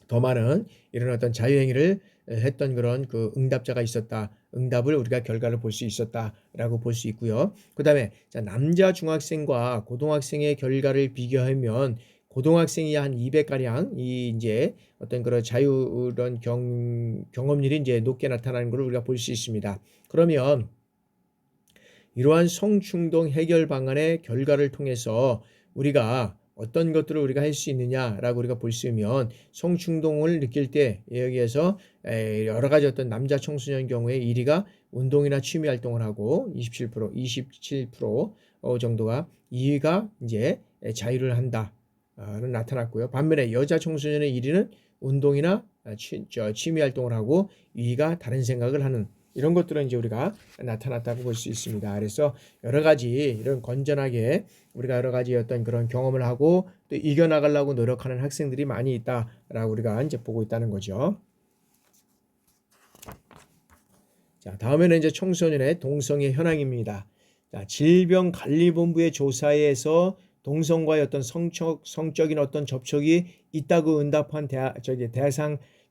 더 많은 이런 어떤 자유행위를 했던 그런 그 응답자가 있었다. 응답을 우리가 결과를 볼 수 있었다라고 볼 수 있고요. 그 다음에 남자 중학생과 고등학생의 결과를 비교하면 고등학생이 한 200가량 이 이제 어떤 그런 자유런 경험률이 이제 높게 나타나는 걸 우리가 볼 수 있습니다. 그러면 이러한 성충동 해결 방안의 결과를 통해서 우리가 어떤 것들을 우리가 할 수 있느냐라고 우리가 볼 수 있으면, 성충동을 느낄 때 여기에서 여러 가지 어떤 남자 청소년 경우에 1위가 운동이나 취미 활동을 하고 27% 정도가, 2위가 이제 자유를 한다는 나타났고요. 반면에 여자 청소년의 1위는 운동이나 취미 활동을 하고 2위가 다른 생각을 하는, 이런 것들은 이제 우리가 나타났다고 볼 수 있습니다. 그래서 여러 가지 이런 건전하게 우리가 여러 가지 어떤 그런 경험을 하고 또 이겨나가려고 노력하는 학생들이 많이 있다라고 우리가 이제 보고 있다는 거죠. 자, 다음에는 이제 청소년의 동성애 현황입니다. 자, 질병관리본부의 조사에서 동성과의 어떤 성적인 어떤 접촉이 있다고 응답한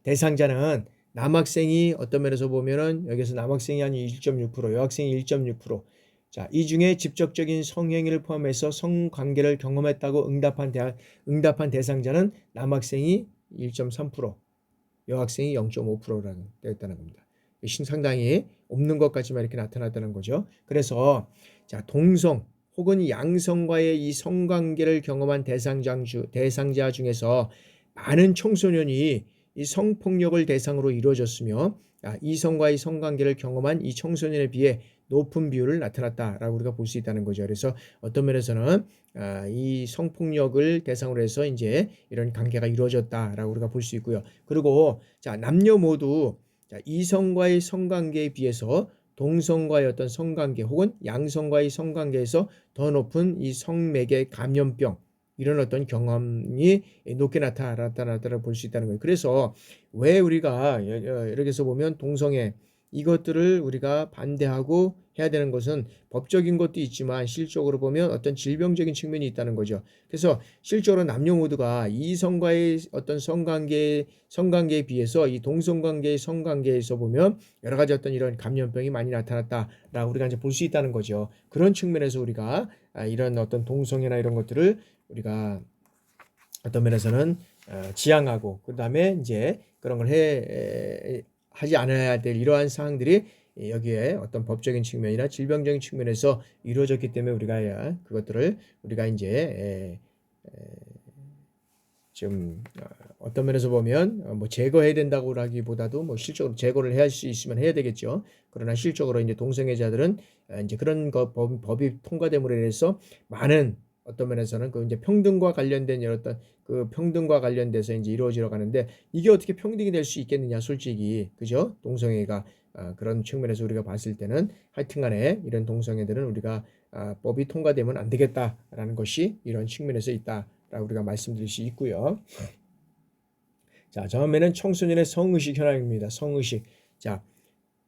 대상자는 남학생이 어떤 면에서 보면은 여기서 남학생이 한 1.6%, 여학생이 1.6%. 자, 이 중에 직접적인 성행위를 포함해서 성관계를 경험했다고 응답한 대상자는 남학생이 1.3%, 여학생이 0.5%라는 되었다는 겁니다. 상당히 없는 것 같지만 이렇게 나타났다는 거죠. 그래서 자, 동성 혹은 양성과의 이 성관계를 경험한 대상자 중에서 많은 청소년이 이 성폭력을 대상으로 이루어졌으며, 이성과의 성관계를 경험한 이 청소년에 비해 높은 비율을 나타났다라고 우리가 볼 수 있다는 거죠. 그래서 어떤 면에서는 이 성폭력을 대상으로 해서 이제 이런 관계가 이루어졌다라고 우리가 볼 수 있고요. 그리고 자, 남녀 모두 이성과의 성관계에 비해서 동성과의 어떤 성관계 혹은 양성과의 성관계에서 더 높은 이 성매개 감염병, 이런 어떤 경험이 높게 나타났다를 볼 수 있다는 거예요. 그래서 왜 우리가 이렇게 해서 보면 동성애 이것들을 우리가 반대하고 해야 되는 것은 법적인 것도 있지만 실적으로 보면 어떤 질병적인 측면이 있다는 거죠. 그래서 실적으로 남녀 모두가 이성과의 어떤 성관계에 비해서 이 동성관계의 성관계에서 보면 여러 가지 어떤 이런 감염병이 많이 나타났다라고 우리가 이제 볼 수 있다는 거죠. 그런 측면에서 우리가 이런 어떤 동성애나 이런 것들을 우리가 어떤 면에서는 지양하고 그 다음에 이제 그런 걸 하지 않아야 될 이러한 사항들이 여기에 어떤 법적인 측면이나 질병적인 측면에서 이루어졌기 때문에 우리가 그것들을 우리가 이제 좀 어떤 면에서 보면 뭐 제거해야 된다고 하기보다도 뭐 실적으로 제거를 해야 할 수 있으면 해야 되겠죠. 그러나 실적으로 이제 동성애자들은 이제 그런 법이 통과됨으로 인해서 많은 어떤 면에서는 그 이제 평등과 관련된 이런 어떤 그 평등과 관련돼서 이제 이루어지러 가는데 이게 어떻게 평등이 될 수 있겠느냐 솔직히 그죠? 동성애가 그런 측면에서 우리가 봤을 때는 하여튼간에 이런 동성애들은 우리가 법이 통과되면 안 되겠다라는 것이 이런 측면에서 있다라고 우리가 말씀드릴 수 있고요. 자, 다음에는 청소년의 성의식 현황입니다. 성의식. 자,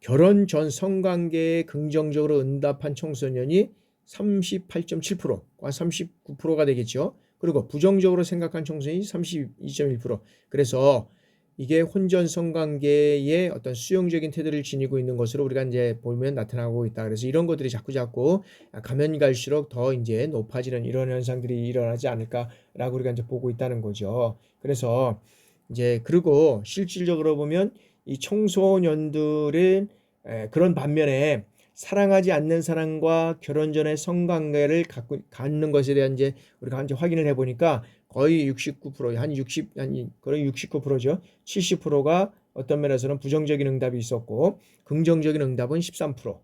결혼 전 성관계에 긍정적으로 응답한 청소년이 38.7%, 39%가 되겠죠. 그리고 부정적으로 생각한 청소년이 32.1%. 그래서 이게 혼전 성관계의 어떤 수용적인 태도를 지니고 있는 것으로 우리가 이제 보면 나타나고 있다. 그래서 이런 것들이 자꾸 가면 갈수록 더 이제 높아지는 이런 현상들이 일어나지 않을까라고 우리가 이제 보고 있다는 거죠. 그래서 이제 그리고 실질적으로 보면 이 청소년들은 그런 반면에 사랑하지 않는 사람과 결혼 전에 성관계를 갖는 것에 대한 이제 우리가 이제 확인을 해보니까 거의 69%, 거의 69%죠. 70%가 어떤 면에서는 부정적인 응답이 있었고 긍정적인 응답은 13%.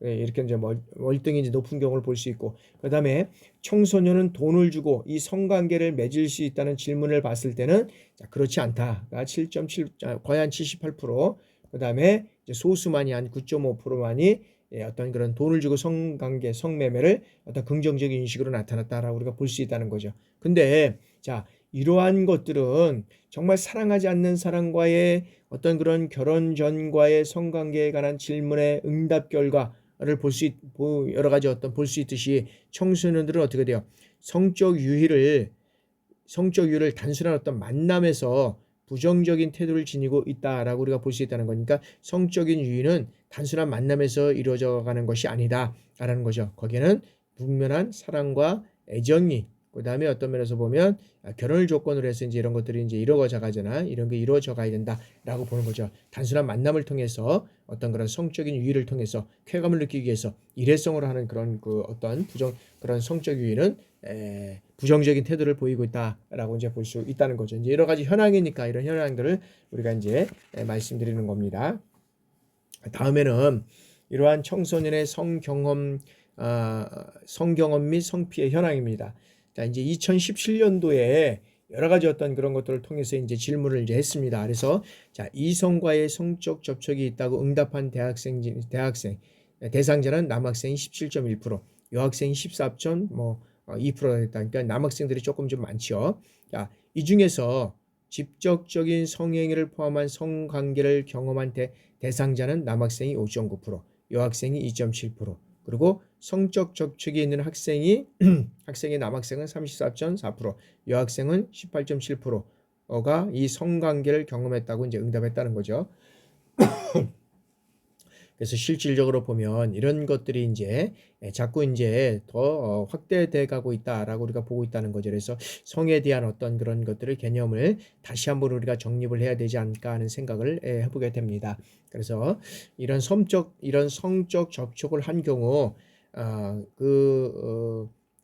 이렇게 이제 월등히 이제 높은 경우를 볼 수 있고, 그 다음에 청소년은 돈을 주고 이 성관계를 맺을 수 있다는 질문을 봤을 때는 그렇지 않다가 7.7, 거의 한 78%, 그 다음에 소수만이 한 9.5%만이 어떤 그런 돈을 주고 성관계, 성매매를 어떤 긍정적인 인식으로 나타났다라고 우리가 볼 수 있다는 거죠. 근데 자, 이러한 것들은 정말 사랑하지 않는 사람과의 어떤 그런 결혼 전과의 성관계에 관한 질문의 응답 결과를 여러 가지 어떤 볼 수 있듯이 청소년들은 어떻게 돼요? 성적 유희를 단순한 어떤 만남에서 부정적인 태도를 지니고 있다라고 우리가 볼 수 있다는 거니까 성적인 유희는 단순한 만남에서 이루어져 가는 것이 아니다라는 거죠. 거기에는 분명한 사랑과 애정이, 그 다음에 어떤 면에서 보면 결혼을 조건으로 해서 이제 이런 것들이 이제 이루어져 가잖아. 이런 게 이루어져 가야 된다라고 보는 거죠. 단순한 만남을 통해서 어떤 그런 성적인 유희를 통해서 쾌감을 느끼기 위해서 일회성으로 하는 그런 그 어떤 그런 성적 유희는 부정적인 태도를 보이고 있다라고 이제 볼 수 있다는 거죠. 이제 여러 가지 현황이니까 이런 현황들을 우리가 이제 말씀드리는 겁니다. 다음에는 이러한 청소년의 성경험 및 성피해 현황입니다. 자, 이제 2017년도에 여러 가지 어떤 그런 것들을 통해서 이제 질문을 이제 했습니다. 그래서 자, 이성과의 성적 접촉이 있다고 응답한 대학생 대상자는 남학생이 17.1%, 여학생이 14.2%가 됐다. 그러니까 남학생들이 조금 좀 많죠. 자, 이 중에서 직접적인 성행위를 포함한 성관계를 경험한 대상자는 남학생이 5.9%, 여학생이 2.7%, 그리고 성적 접촉이 있는 학생의 남학생은 34.4%, 여학생은 18.7%가 이 성관계를 경험했다고 이제 응답했다는 거죠. 그래서 실질적으로 보면 이런 것들이 이제 자꾸 이제 더 확대돼 가고 있다라고 우리가 보고 있다는 거죠. 그래서 성에 대한 어떤 그런 것들을 개념을 다시 한번 우리가 정립을 해야 되지 않을까 하는 생각을 해보게 됩니다. 그래서 이런 성적 접촉을 한 경우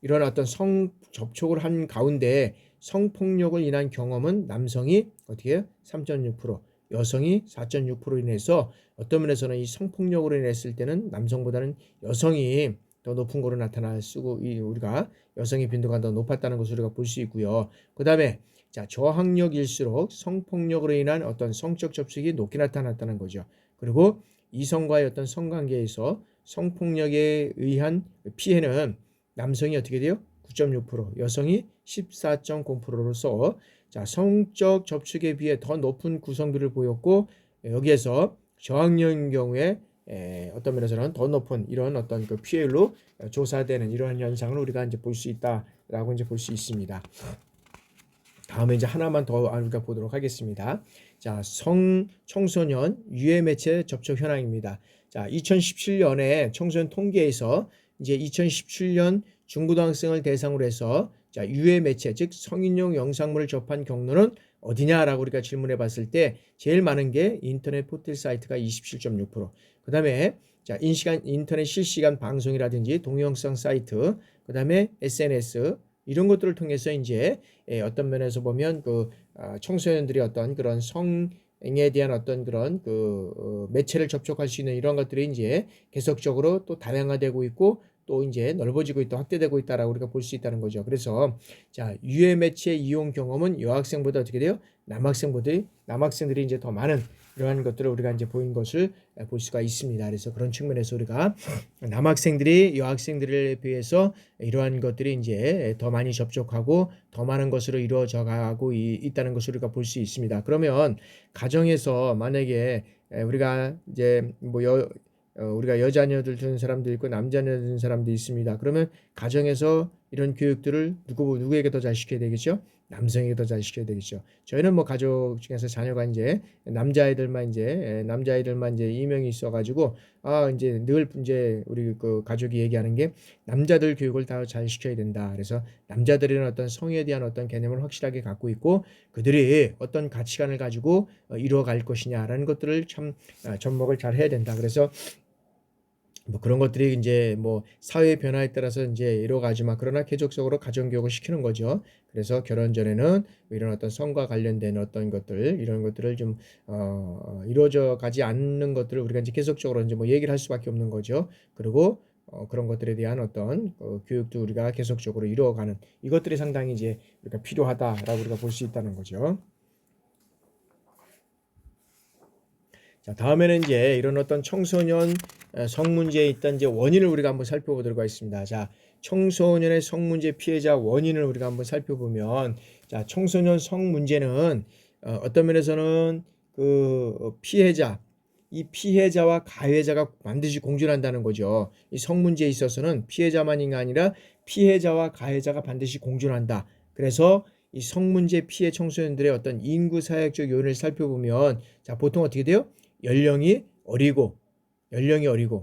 이런 어떤 성 접촉을 한 가운데 성폭력을 인한 경험은 남성이 어떻게 해요? 3.6%, 여성이 4.6% 인해서 어떤 면에서는 이 성폭력으로 인했을 때는 남성보다는 여성이 더 높은 거로 우리가 여성의 빈도가 더 높았다는 것을 우리가 볼 수 있고요. 그 다음에 자, 저학력일수록 성폭력으로 인한 어떤 성적 접촉이 높게 나타났다는 거죠. 그리고 이성과의 어떤 성관계에서 성폭력에 의한 피해는 남성이 어떻게 돼요? 9.6%, 여성이 14.0%로서 자, 성적 접촉에 비해 더 높은 구성비를 보였고, 여기에서 저학년인 경우에 어떤 면에서는 더 높은 이런 어떤 그 피해율로 조사되는 이러한 현상을 우리가 이제 볼 수 있다라고 이제 볼 수 있습니다. 다음에 이제 하나만 더 우리가 보도록 하겠습니다. 자, 청소년 유해 매체 접촉 현황입니다. 자, 2017년에 청소년 통계에서 이제 2017년 중고등학생을 대상으로 해서 자, 유해 매체, 즉 성인용 영상물을 접한 경로는 어디냐라고 우리가 질문해 봤을 때 제일 많은 게 인터넷 포털 사이트가 27.6%. 그다음에 자, 인터넷 실시간 방송이라든지 동영상 사이트, 그다음에 SNS 이런 것들을 통해서 이제 어떤 면에서 보면 청소년들이 어떤 그런 성에 대한 어떤 그런 매체를 접촉할 수 있는 이런 것들이 이제 계속적으로 또 다양화되고 있고 또 이제 넓어지고 있다, 확대되고 있다라고 우리가 볼 수 있다는 거죠. 그래서 자, 유해 매체 이용 경험은 여학생보다 어떻게 돼요? 남학생들이 이제 더 많은 이러한 것들을 우리가 이제 보인 것을 볼 수가 있습니다. 그래서 그런 측면에서 우리가 남학생들이 여학생들에 비해서 이러한 것들이 이제 더 많이 접촉하고 더 많은 것으로 이루어져 가고 있다는 것을 우리가 볼 수 있습니다. 그러면 가정에서 만약에 우리가 이제 우리가 여자녀들 두는 사람도 있고 남자녀들 두는 사람도 있습니다. 그러면 가정에서 이런 교육들을 누구에게 더 잘 시켜야 되겠죠? 남성에게 더 잘 시켜야 되겠죠. 저희는 뭐 가족 중에서 자녀가 이제 남자아이들만 이제 이명이 있어가지고 이제 늘 이제 우리 그 가족이 얘기하는 게 남자들 교육을 다 잘 시켜야 된다. 그래서 남자들은 어떤 성에 대한 어떤 개념을 확실하게 갖고 있고 그들이 어떤 가치관을 가지고 이루어갈 것이냐라는 것들을 참 접목을 잘 해야 된다. 그래서 뭐 그런 것들이 이제 뭐 사회 변화에 따라서 이제 이루어가지만 그러나 계속적으로 가정교육을 시키는 거죠. 그래서 결혼 전에는 이런 어떤 성과 관련된 어떤 것들 이런 것들을 좀 이루어져 가지 않는 것들을 우리가 이제 계속적으로 이제 뭐 얘기를 할 수밖에 없는 거죠. 그리고 그런 것들에 대한 어떤 교육도 우리가 계속적으로 이루어가는 이것들이 상당히 이제 우리가 필요하다라고 우리가 볼 수 있다는 거죠. 자, 다음에는 이제 이런 어떤 청소년 성문제에 있던 이제 원인을 우리가 한번 살펴보도록 하겠습니다. 자, 청소년의 성문제 피해자 원인을 우리가 한번 살펴보면, 자, 청소년 성문제는 어떤 면에서는 그 이 피해자와 가해자가 반드시 공존한다는 거죠. 이 성문제에 있어서는 피해자만이 아니라 피해자와 가해자가 반드시 공존한다. 그래서 이 성문제 피해 청소년들의 어떤 인구 사회학적 요인을 살펴보면, 자, 보통 어떻게 돼요? 연령이 어리고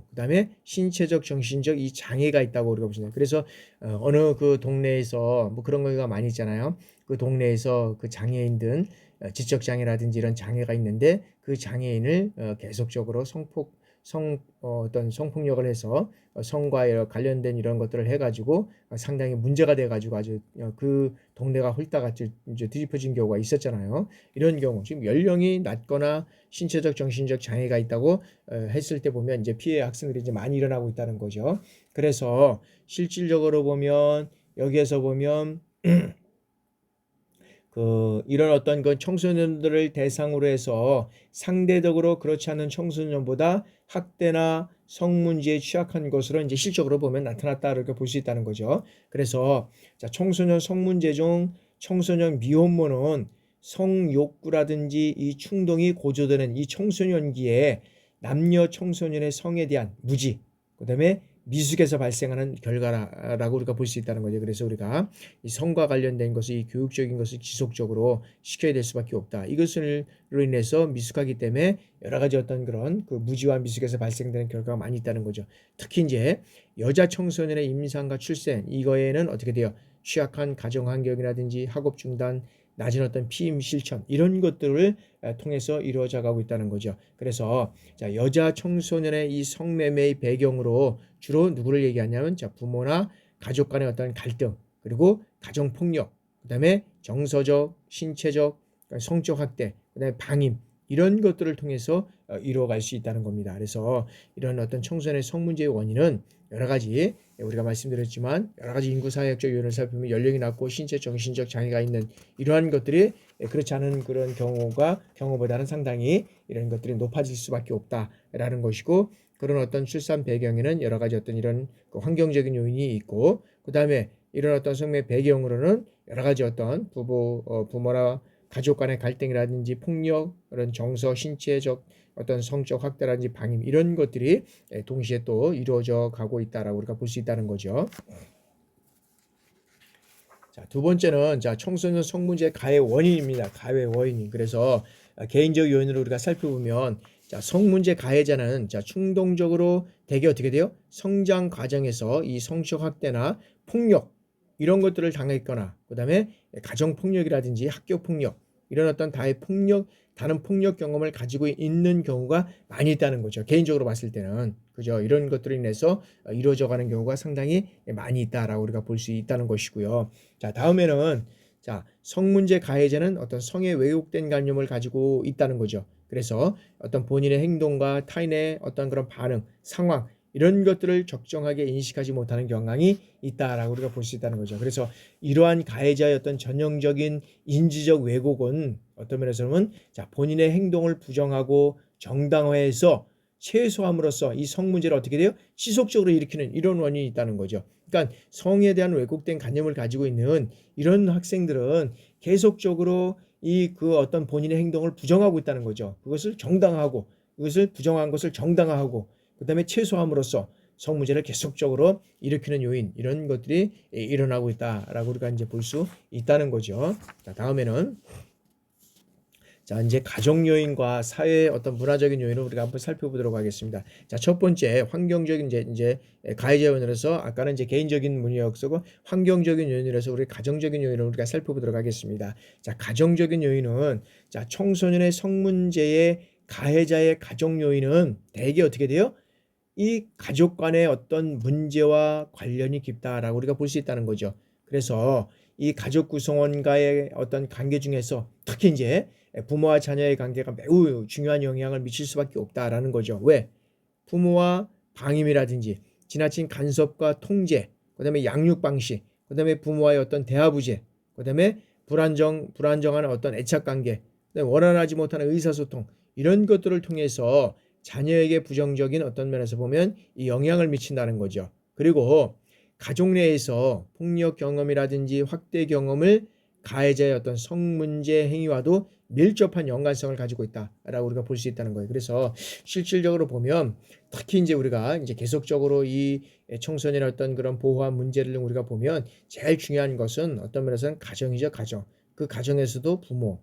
그다음에 신체적 정신적 이 장애가 있다고 우리가 보시잖아요. 그래서 어느 그 동네에서 뭐 그런 경우가 많이 있잖아요. 그 동네에서 그 장애인들 지적 장애라든지 이런 장애가 있는데 그 장애인을 계속적으로 어떤 성폭력을 해서 성과 관련된 이런 것들을 해가지고 상당히 문제가 돼가지고 아주 그 동네가 홀딱 이제 뒤집어진 경우가 있었잖아요. 이런 경우 지금 연령이 낮거나 신체적 정신적 장애가 있다고 했을 때 보면 이제 피해 학생들이 이제 많이 일어나고 있다는 거죠. 그래서 실질적으로 보면 여기에서 보면 이런 어떤 그 청소년들을 대상으로 해서 상대적으로 그렇지 않은 청소년보다 학대나 성문제에 취약한 것으로 이제 실적으로 보면 나타났다 이렇게 볼 수 있다는 거죠. 그래서 자, 청소년 성문제 중 청소년 미혼모는 성욕구라든지 이 충동이 고조되는 이 청소년기에 남녀 청소년의 성에 대한 무지, 그다음에 미숙에서 발생하는 결과라고 우리가 볼 수 있다는 거죠. 그래서 우리가 이 성과 관련된 것을 이 교육적인 것을 지속적으로 시켜야 될 수밖에 없다. 이것으로 인해서 미숙하기 때문에 여러 가지 어떤 그런 그 무지와 미숙에서 발생되는 결과가 많이 있다는 거죠. 특히 이제 여자 청소년의 임상과 출생 이거에는 어떻게 돼요? 취약한 가정 환경이라든지 학업 중단, 낮은 어떤 피임 실천 이런 것들을 통해서 이루어져 가고 있다는 거죠. 그래서 자, 여자 청소년의 이 성매매의 배경으로 주로 누구를 얘기하냐면 자, 부모나 가족 간의 어떤 갈등 그리고 가정 폭력 그다음에 정서적, 신체적, 성적 학대, 그다음에 방임 이런 것들을 통해서 이루어갈 수 있다는 겁니다. 그래서 이런 어떤 청소년의 성문제의 원인은 여러 가지 우리가 말씀드렸지만 여러 가지 인구 사회학적 요인을 살피면 연령이 낮고 신체 정신적 장애가 있는 이러한 것들이 그렇지 않은 그런 경우보다는 상당히 이런 것들이 높아질 수밖에 없다라는 것이고 그런 어떤 출산 배경에는 여러 가지 어떤 이런 환경적인 요인이 있고 그다음에 이런 어떤 성매 배경으로는 여러 가지 어떤 부모나 가족 간의 갈등이라든지 폭력, 그런 정서, 신체적 어떤 성적 학대라든지 방임 이런 것들이 동시에 또 이루어져 가고 있다라고 우리가 볼 수 있다는 거죠. 자, 두 번째는 자, 청소년 성문제 가해 원인입니다. 가해 원인. 그래서 개인적 요인으로 우리가 살펴보면 자, 성문제 가해자는 자, 충동적으로 대개 어떻게 돼요? 성장 과정에서 이 성적 학대나 폭력 이런 것들을 당했거나 그다음에 가정 폭력이라든지 학교 폭력 이런 어떤 다른 폭력 경험을 가지고 있는 경우가 많이 있다는 거죠. 개인적으로 봤을 때는 그죠. 이런 것들로 인해서 이루어져가는 경우가 상당히 많이 있다라고 우리가 볼 수 있다는 것이고요. 자, 다음에는 자, 성문제 가해자는 어떤 성에 왜곡된 관념을 가지고 있다는 거죠. 그래서 어떤 본인의 행동과 타인의 어떤 그런 반응, 상황 이런 것들을 적정하게 인식하지 못하는 경향이 있다라고 우리가 볼 수 있다는 거죠. 그래서 이러한 가해자의 어떤 전형적인 인지적 왜곡은 어떤 면에서는 본인의 행동을 부정하고 정당화해서 최소함으로써 이 성 문제를 어떻게 돼요? 지속적으로 일으키는 이런 원인이 있다는 거죠. 그러니까 성에 대한 왜곡된 관념을 가지고 있는 이런 학생들은 계속적으로 이 그 어떤 본인의 행동을 부정하고 있다는 거죠. 그것을 정당화하고 이것을 부정한 것을 정당화하고 그다음에 최소함으로써 성 문제를 계속적으로 일으키는 요인 이런 것들이 일어나고 있다라고 우리가 이제 볼 수 있다는 거죠. 자, 다음에는 이제 가족 요인과 사회의 어떤 문화적인 요인을 우리가 한번 살펴보도록 하겠습니다. 자, 첫 번째 환경적인 이제 가해자 요인으로서 아까는 이제 개인적인 문제였고 환경적인 요인으로서 우리 가정적인 요인을 우리가 살펴보도록 하겠습니다. 자, 가정적인 요인은 청소년의 성 문제의 가해자의 가족 요인은 대개 어떻게 돼요? 이 가족 간의 어떤 문제와 관련이 깊다라고 우리가 볼 수 있다는 거죠. 그래서 이 가족 구성원과의 어떤 관계 중에서 특히 이제 부모와 자녀의 관계가 매우 중요한 영향을 미칠 수밖에 없다라는 거죠. 왜? 부모와 방임이라든지 지나친 간섭과 통제, 그다음에 양육 방식, 그다음에 부모와의 어떤 대화 부재, 그다음에 불안정한 어떤 애착 관계, 원활하지 못한 의사소통 이런 것들을 통해서 자녀에게 부정적인 어떤 면에서 보면 이 영향을 미친다는 거죠. 그리고 가족 내에서 폭력 경험이라든지 확대 경험을 가해자의 어떤 성문제 행위와도 밀접한 연관성을 가지고 있다라고 우리가 볼 수 있다는 거예요. 그래서 실질적으로 보면 특히 이제 우리가 이제 계속적으로 이 청소년의 어떤 그런 보호와 문제를 우리가 보면 제일 중요한 것은 어떤 면에서는 가정이죠, 가정. 그 가정에서도 부모,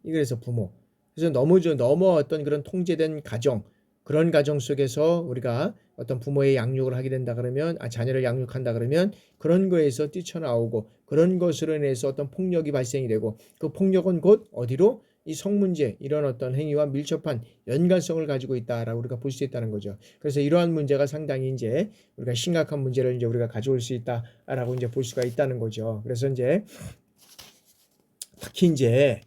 그래서 부모. 그래서 너무 어떤 그런 통제된 가정, 그런 가정 속에서 우리가 어떤 부모의 양육을 하게 된다 그러면 자녀를 양육한다 그러면 그런 거에서 뛰쳐나오고 그런 것으로 인해서 어떤 폭력이 발생이 되고 그 폭력은 곧 어디로 이 성문제 이런 어떤 행위와 밀접한 연관성을 가지고 있다라고 우리가 볼 수 있다는 거죠. 그래서 이러한 문제가 상당히 이제 우리가 심각한 문제를 이제 우리가 가져올 수 있다라고 이제 볼 수가 있다는 거죠. 그래서 이제 특히 이제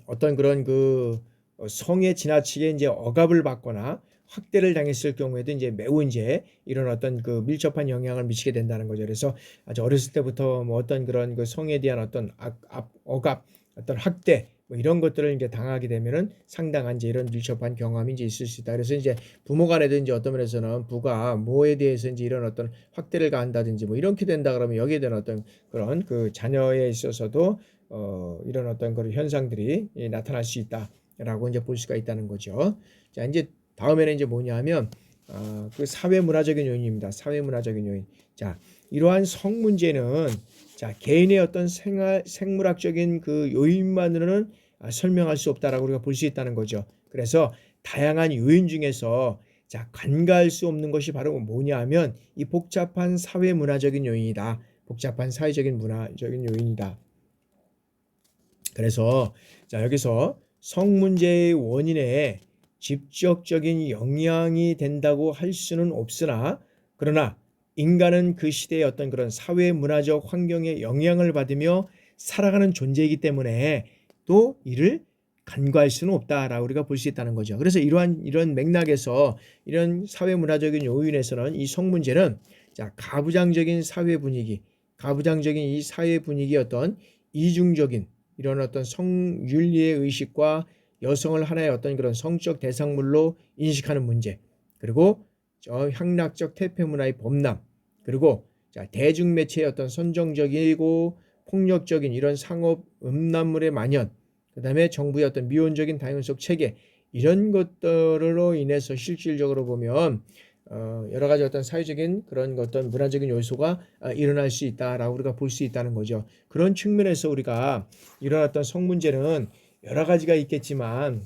어떤 그런 그 성에 지나치게 이제 억압을 받거나 확대를 당했을 경우에도 이제 매우 이제 이런 어떤 그 밀접한 영향을 미치게 된다는 거죠. 그래서 아주 어렸을 때부터 뭐 어떤 그런 그 성에 대한 어떤 억압, 어떤 학대 뭐 이런 것들을 이제 당하게 되면은 상당한 이제 이런 밀접한 경험이 이제 있을 수 있다. 그래서 이제 부모 간에도 이제 어떤 면에서는 부가 모에 대해서 이제 이런 어떤 확대를 가한다든지 뭐 이렇게 된다 그러면 여기에 대한 어떤 그런 그 자녀에 있어서도 이런 어떤 그런 현상들이 나타날 수 있다라고 이제 볼 수가 있다는 거죠. 자, 이제 다음에는 이제 뭐냐면 그 사회 문화적인 요인입니다. 사회 문화적인 요인. 자, 이러한 성 문제는 개인의 어떤 생물학적인 그 요인만으로는 설명할 수 없다라고 우리가 볼 수 있다는 거죠. 그래서 다양한 요인 중에서 간과할 수 없는 것이 바로 뭐냐면 이 복잡한 사회 문화적인 요인이다. 복잡한 사회적인 문화적인 요인이다. 그래서 여기서 성 문제의 원인에 직접적인 영향이 된다고 할 수는 없으나 그러나 인간은 그 시대의 어떤 그런 사회 문화적 환경에 영향을 받으며 살아가는 존재이기 때문에 또 이를 간과할 수는 없다라고 우리가 볼 수 있다는 거죠. 그래서 이런 맥락에서 이런 사회 문화적인 요인에서는 이 성 문제는 가부장적인 사회 분위기, 가부장적인 이 사회 분위기의 어떤 이중적인 이런 어떤 성윤리의 의식과 여성을 하나의 어떤 그런 성적 대상물로 인식하는 문제, 그리고 향락적 태폐 문화의 범람, 그리고 대중매체의 어떤 선정적이고 폭력적인 이런 상업 음란물의 만연, 그 다음에 정부의 어떤 미온적인 다용성 체계 이런 것들로 인해서 실질적으로 보면 여러 가지 어떤 사회적인 그런 어떤 문화적인 요소가 일어날 수 있다라고 우리가 볼 수 있다는 거죠. 그런 측면에서 우리가 이런 어떤 성 문제는 여러 가지가 있겠지만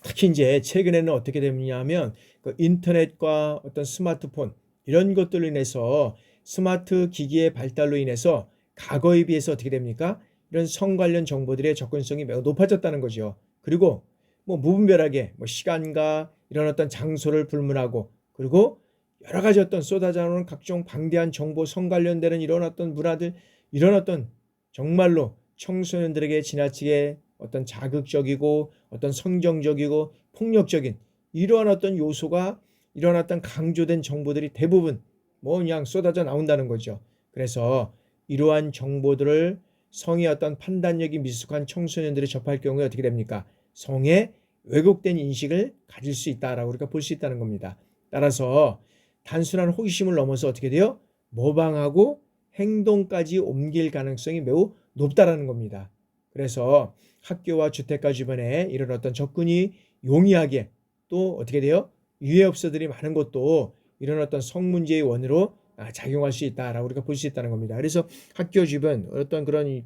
특히 이제 최근에는 어떻게 되느냐면 그 인터넷과 어떤 스마트폰 이런 것들로 인해서 스마트 기기의 발달로 인해서 과거에 비해서 어떻게 됩니까? 이런 성 관련 정보들의 접근성이 매우 높아졌다는 거죠. 그리고 뭐 무분별하게 뭐 시간과 이런 어떤 장소를 불문하고 그리고 여러 가지 어떤 쏟아져 나오는 각종 방대한 정보 성 관련되는 이런 어떤 문화들 이런 어떤 정말로 청소년들에게 지나치게 어떤 자극적이고 어떤 성정적이고 폭력적인 이러한 어떤 요소가 이러한 어떤 강조된 정보들이 대부분 뭐 그냥 쏟아져 나온다는 거죠. 그래서 이러한 정보들을 성의 어떤 판단력이 미숙한 청소년들이 접할 경우에 어떻게 됩니까? 성의 왜곡된 인식을 가질 수 있다라고 우리가 볼 수 있다는 겁니다. 따라서 단순한 호기심을 넘어서 어떻게 돼요? 모방하고 행동까지 옮길 가능성이 매우 높다라는 겁니다. 그래서 학교와 주택가 주변에 이런 어떤 접근이 용이하게 또 어떻게 돼요? 유해업소들이 많은 것도 이런 어떤 성문제의 원으로 작용할 수 있다라고 우리가 볼 수 있다는 겁니다. 그래서 학교 주변 어떤 그런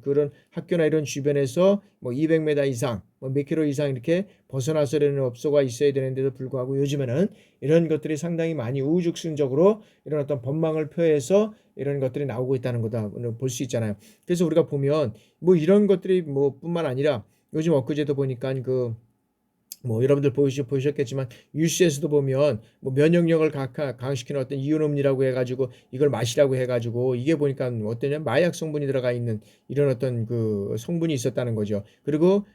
학교나 이런 주변에서 뭐 200m 이상, 뭐 몇 킬로 이상 이렇게 벗어나서라는 업소가 있어야 되는데도 불구하고 요즘에는 이런 것들이 상당히 많이 우후죽순적으로 이런 어떤 법망을 표해서 이런 것들이 나오고 있다는 거다 볼 수 있잖아요. 그래서 우리가 보면 뭐 이런 것들이 뭐 뿐만 아니라 요즘 엊그제도 보니까 뭐 여러분들 보셨겠지만 뉴스에서도 보면 뭐 면역력을 강화시키는 어떤 이온음료라고 해가지고 이걸 마시라고 해가지고 이게 보니까 어떠냐 마약 성분이 들어가 있는 이런 어떤 그 성분이 있었다는 거죠. 그리고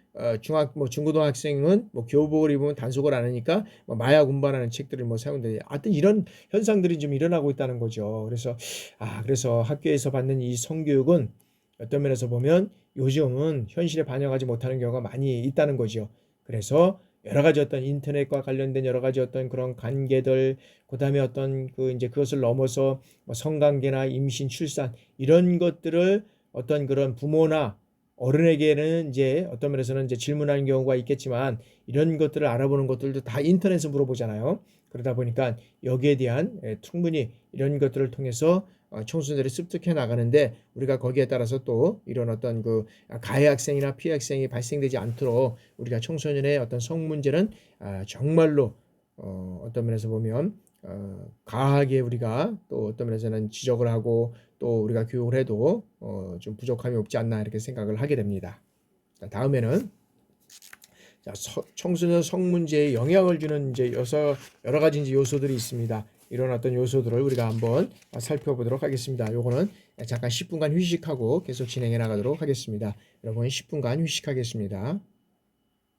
중고등학생은 뭐 교복을 입으면 단속을 안 하니까 뭐 마약 운반하는 책들을 뭐 사용돼. 하여튼 이런 현상들이 좀 일어나고 있다는 거죠. 그래서 학교에서 받는 이 성교육은 어떤 면에서 보면 요즘은 현실에 반영하지 못하는 경우가 많이 있다는 거죠. 그래서 여러 가지 어떤 인터넷과 관련된 여러 가지 어떤 그런 관계들, 그다음에 어떤 이제 그것을 넘어서 뭐 성관계나 임신, 출산 이런 것들을 어떤 그런 부모나 어른에게는 이제 어떤 면에서는 이제 질문하는 경우가 있겠지만 이런 것들을 알아보는 것들도 다 인터넷에 물어보잖아요. 그러다 보니까 여기에 대한 충분히 이런 것들을 통해서 청소년들이 습득해 나가는데 우리가 거기에 따라서 또 이런 어떤 가해 학생이나 피해 학생이 발생되지 않도록 우리가 청소년의 어떤 성 문제는 정말로 어떤 면에서 보면 과하게 우리가 또 어떤 면에서는 지적을 하고 또 우리가 교육을 해도 좀 부족함이 없지 않나 이렇게 생각을 하게 됩니다. 자, 다음에는 청소년 성 문제에 영향을 주는 이제 여러 가지 이제 요소들이 있습니다. 이런 어떤 요소들을 우리가 한번 살펴보도록 하겠습니다. 요거는 잠깐 10분간 휴식하고 계속 진행해 나가도록 하겠습니다. 여러분 10분간 휴식하겠습니다.